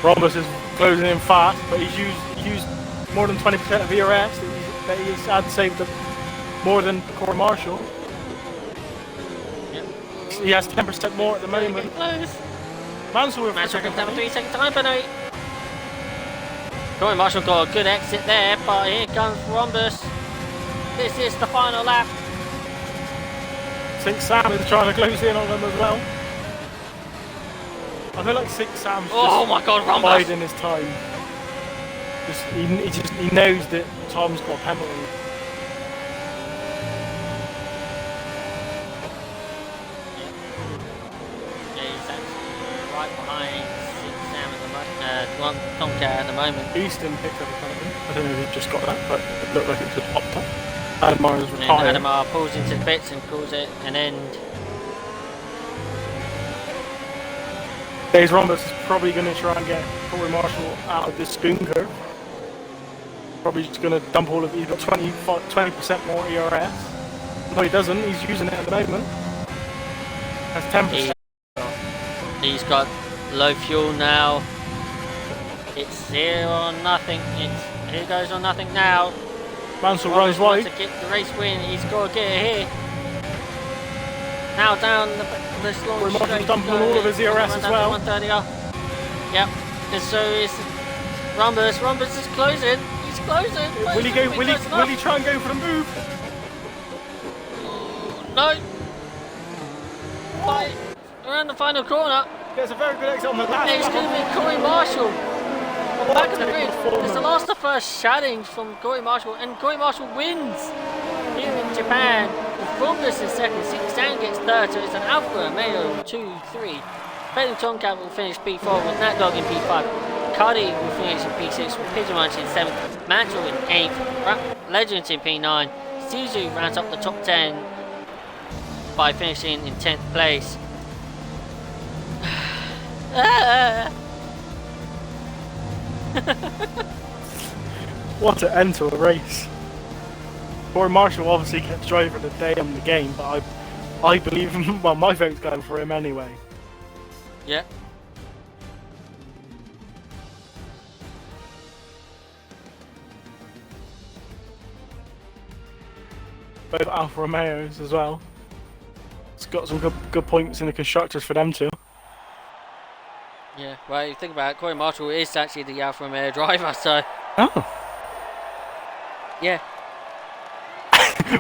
Rhombus is closing in fast, but he's used more than 20% of ERS that he's had saved up more than Corey Marshall.
Yep.
He has 10% more at the moment.
Close.
Mansell
comes down with 3 second time penalty. Corey Marshall got a good exit there, but here comes Rhombus. This is the final lap.
Sink Sam is trying to close in on them as well. I feel like Sink Sam's
Rhombus
biding his time. He knows that Tom's got a penalty.
Yeah, he's actually right behind Sink Sam at the moment. Tomcat at the moment.
Easton picked up a penalty. I don't know if he just got that, but it looked like it just popped up. Adamar is retired.
And Adamar pulls into the bits and calls it an end.
Days Rhombus is probably going to try and get Corey Marshall out of this spoon curve. Probably just going to dump all of it. He's got 20% more ERS. No, he doesn't. He's using it at the moment. That's 10%.
He's got low fuel now. It's 0 or nothing. It's here goes on nothing now.
Mansell runs wide.
To get the race win, he's got to get it here. Now down this long straight.
Marshall's dumping all of his ERS as well.
130. Yep. And so is Rhombus. Rhombus is closing. He's closing.
Will he go? Will he try and go for the move?
No. Fight around the final corner.
There's a very good exit on the last.
It's going to be Corey Marshall. Back of the grid. It's the last of first challenge from Corey Marshall, and Corey Marshall wins here in Japan. With Rhombus in second, Sing Sam gets third, so it's an Alpha Romeo 2-3. Failing Tomcat will finish P4 with Nat Dog in P5. Cardi will finish in P6 with Pigeon Munch in 7th. Mantle in 8th. Legends in P9. Sizu rounds up the top 10 by finishing in 10th place.
What an end to a race. Corey Marshall obviously kept driver of the day on the game, but I believe him. Well, my vote's going for him anyway.
Yeah.
Both Alfa Romeos as well. It's got some good points in the constructors for them too.
Yeah, well, you think about it, Corey Marshall is actually the Alfa Romeo driver, so...
Oh.
Yeah.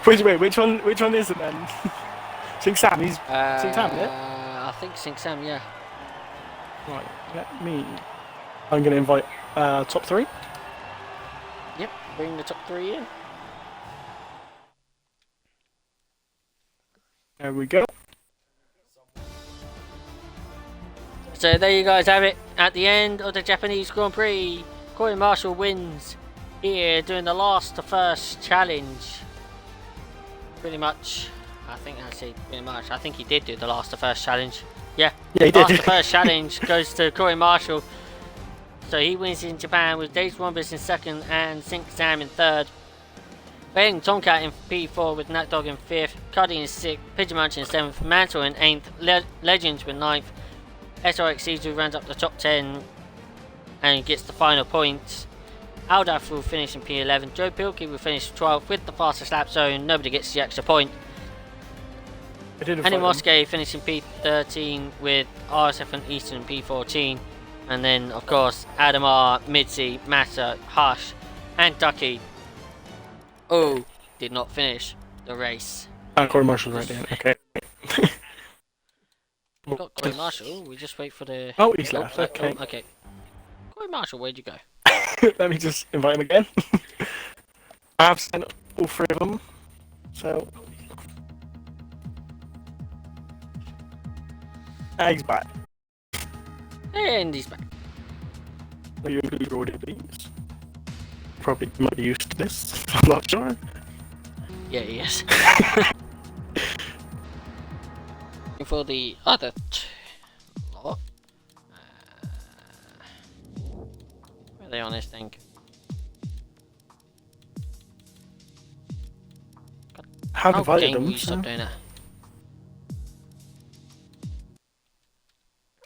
Which one is it then? Sing Sam, Sing Sam, yeah?
I think Sing Sam, yeah.
Right, I'm going to invite top 3.
Yep, bring the top 3 in.
There we go.
So there you guys have it. At the end of the Japanese Grand Prix, Corey Marshall wins here doing the last to first challenge. Pretty much, I think I think he did do the last to first challenge. Yeah,
he did.
Last to first challenge goes to Corey Marshall. So he wins in Japan with Days Rhombus in second and Sink Sam in third. Failing Tomcat in P4 with Nat Dog in 5th, Cuddy in 6th, Pigeon Munch in 7th, Mantle in 8th, Legends with 9th, SRX rounds up the top 10 and gets the final points. Aldaf will finish in P11, Joe Pilkey will finish 12th with the fastest lap, so nobody gets the extra point. Annie Mosque finishing P13 with RSF1 Eastern in P14, and then of course Adamar, Mitzi, Massa, Hush and Ducky did not finish the race.
Corey Marshall's right there, okay.
We've got Corey Marshall, we just wait for the...
Oh, he's left, okay.
Okay. Corey Marshall, where'd you go?
Let me just invite him again. I have sent all 3 of them, so... he's back.
And he's back.
Are you include audio, please? Probably might be used to this. I'm not sure.
Yeah, he is. For the other lot. Where are they on this thing?
How
How
divided
game
them?
will you stop doing that?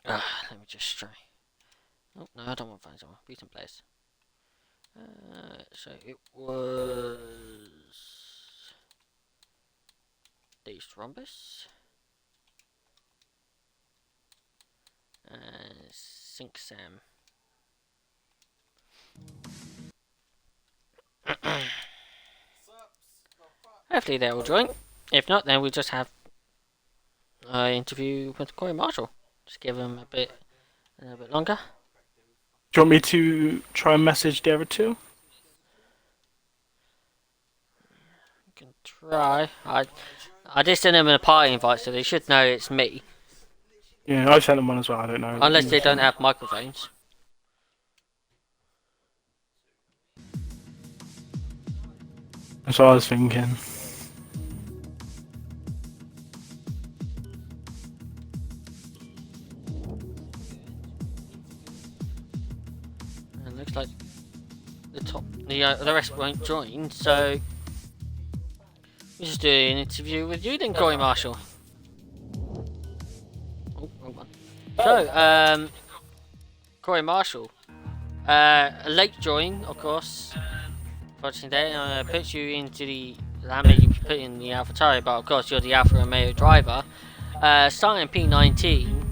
Let me just try. Oh, no, I don't want to find someone. Recent players. So it was... These Rhombus. Sync Sam. Hopefully they will join. If not, then we just have an interview with Corey Marshall. Just give him a little bit longer.
Do you want me to try and message the other two?
You can try. I did send them a party invite, so they should know it's me.
Yeah, I've sent them one as well. I don't know.
Unless they don't have microphones.
That's what I was thinking.
And looks like the rest won't join, so we'll just do an interview with you then, Corey Marshall. Oh, wrong one. So, Corey Marshall, a late join, of course. Fortunately, there puts you into the Lambo you put in the AlphaTauri, but of course you're the Alfa Romeo driver. Starting P19,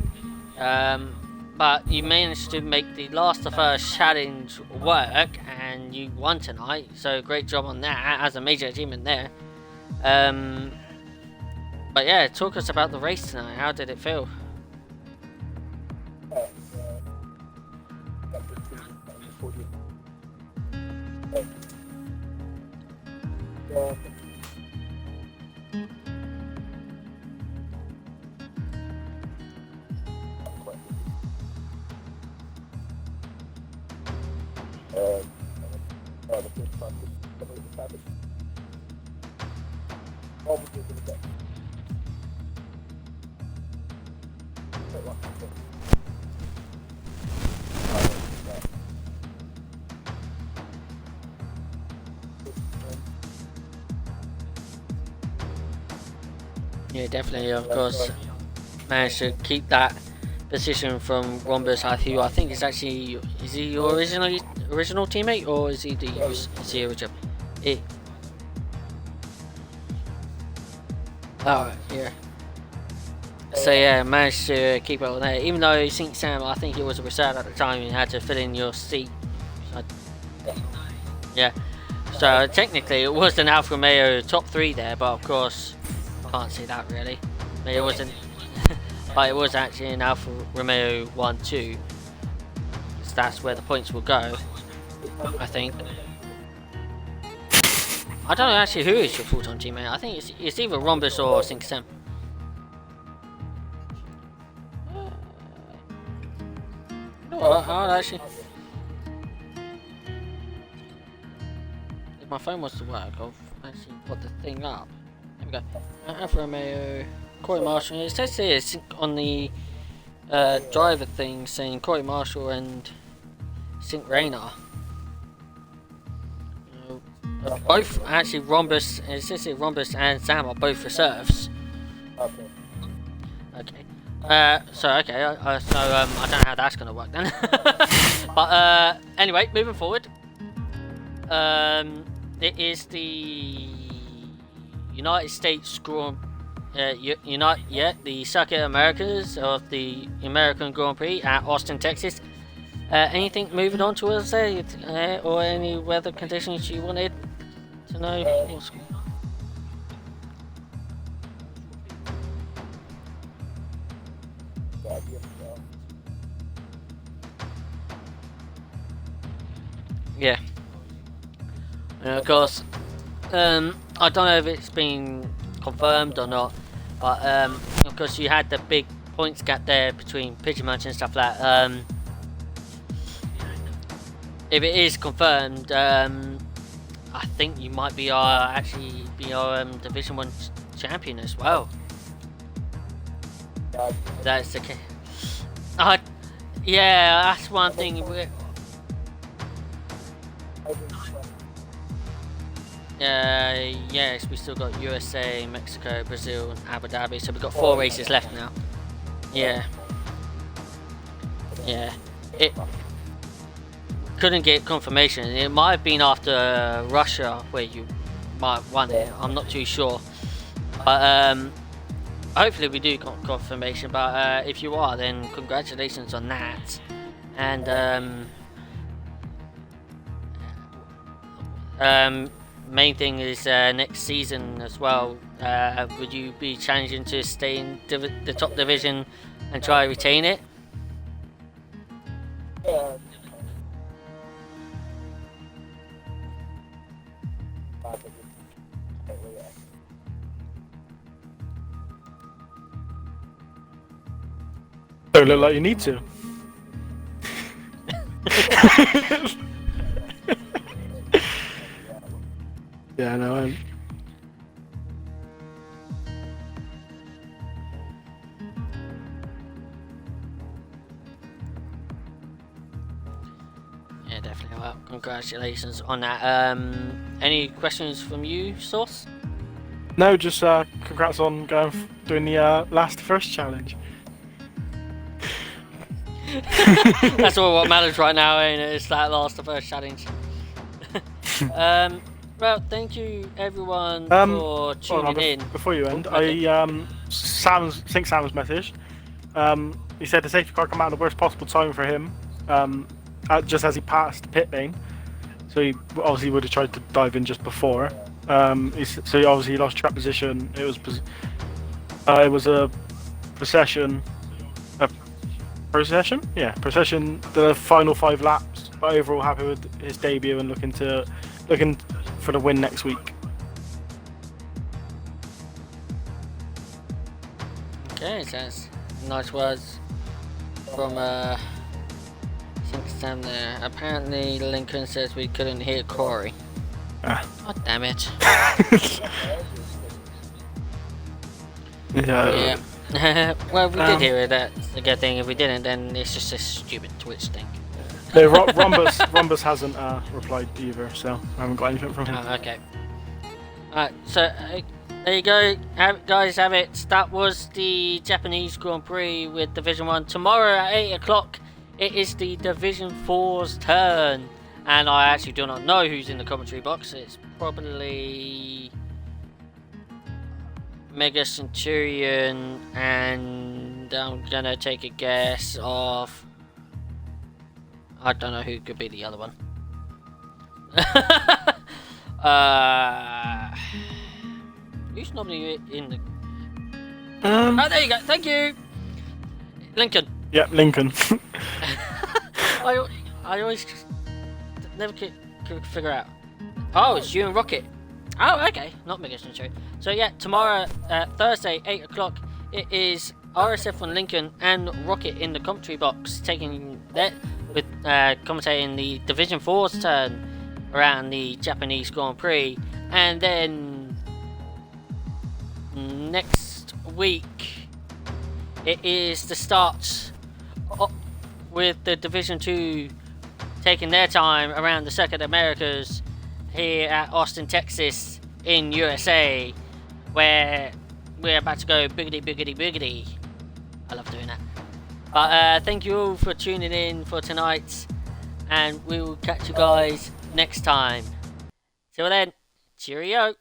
but you managed to make the last of Us challenge work, and you won tonight. So great job on that as a major achievement there. But yeah, talk us about the race tonight. How did it feel? Yeah, definitely, of course, managed to keep that position from Rhombus, who I think is actually, is he your original teammate, or is he the original? Oh, yeah. So yeah, managed to keep it on there. Even though Sync Sam, I think it was a reserve at the time, you had to fill in your seat. So, yeah. So technically, it was an Alfa Romeo top 3 there, but of course, I can't see that really. But it wasn't. But it was actually an Alfa Romeo 1-2. So that's where the points will go, I think. I don't know actually who is your full-time teammate. I think it's either Rhombus or Sync Sam. I'll actually. If my phone wants to work, I'll actually put the thing up. There we go. Alfa Romeo, Corey Marshall. It says here on the driver thing saying Corey Marshall and Sync Rayner. Both actually Rhombus. It says here Rhombus and Sam are both reserves. Okay. So I don't know how that's gonna work then. But anyway, moving forward, it is the United States Grand, the Circuit Americas of the American Grand Prix at Austin, Texas. Anything moving on to us there, or any weather conditions you wanted to know? Yeah. And of course, I don't know if it's been confirmed or not, but of course you had the big points gap there between Pigeon Munch and stuff like that. If it is confirmed, I think you might be actually be our Division 1 champion as well. That's the case. Yeah, that's one thing. Yes, we still got USA, Mexico, Brazil, and Abu Dhabi. So we've got 4 races left now. Yeah. It couldn't get confirmation. It might have been after Russia where you might have won it. I'm not too sure. But hopefully we do get confirmation. But if you are, then congratulations on that. And main thing is next season as well. Would you be challenging to stay in the top division and try to retain it?
Don't look like you need to. Yeah, I know.
Yeah, definitely. Well, congratulations on that. Any questions from you, Source?
No, just congrats on doing the last first challenge.
That's all what matters right now, ain't it? It's that last first challenge. Well, thank you everyone for tuning in.
Before you end, Sam's message. He said the safety car come out at the worst possible time for him, just as he passed the pit lane. So he obviously would have tried to dive in just before. So he obviously lost track position. It was a procession. Procession? Yeah, procession. The final 5 laps, but overall happy with his debut and looking for the win next week.
Okay, so that's nice words from I think Sam there. Apparently Lincoln says we couldn't hear Corey. Oh damn it. Yeah. Well, we did hear it. That's a good thing. If we didn't, then it's just a stupid Twitch thing.
No, Rhombus hasn't replied either, so I haven't got anything from him.
Oh, okay. Alright, so there you go, guys. Have it. That was the Japanese Grand Prix with Division 1. Tomorrow at 8 o'clock, it is the Division 4's turn. And I actually do not know who's in the commentary box. It's probably Mega Centurion, and I'm gonna take a guess of, I don't know who could be the other one. Who's normally in the... Oh, there you go. Thank you, Lincoln.
Yep, Lincoln.
I always never could figure out. Oh, it's you and Rocket. Oh, okay. Not Mega Centurion. So yeah, tomorrow, Thursday, 8 o'clock, it is RSF1 Lincoln and Rocket in the commentary box, taking that with commentating the Division 4's turn around the Japanese Grand Prix. And then next week, it is the start with the Division 2 taking their time around the Circuit Americas here at Austin, Texas in USA, where we're about to go boogity boogity boogity. I love doing that. But thank you all for tuning in for tonight, and we will catch you guys next time. Till then, cheerio.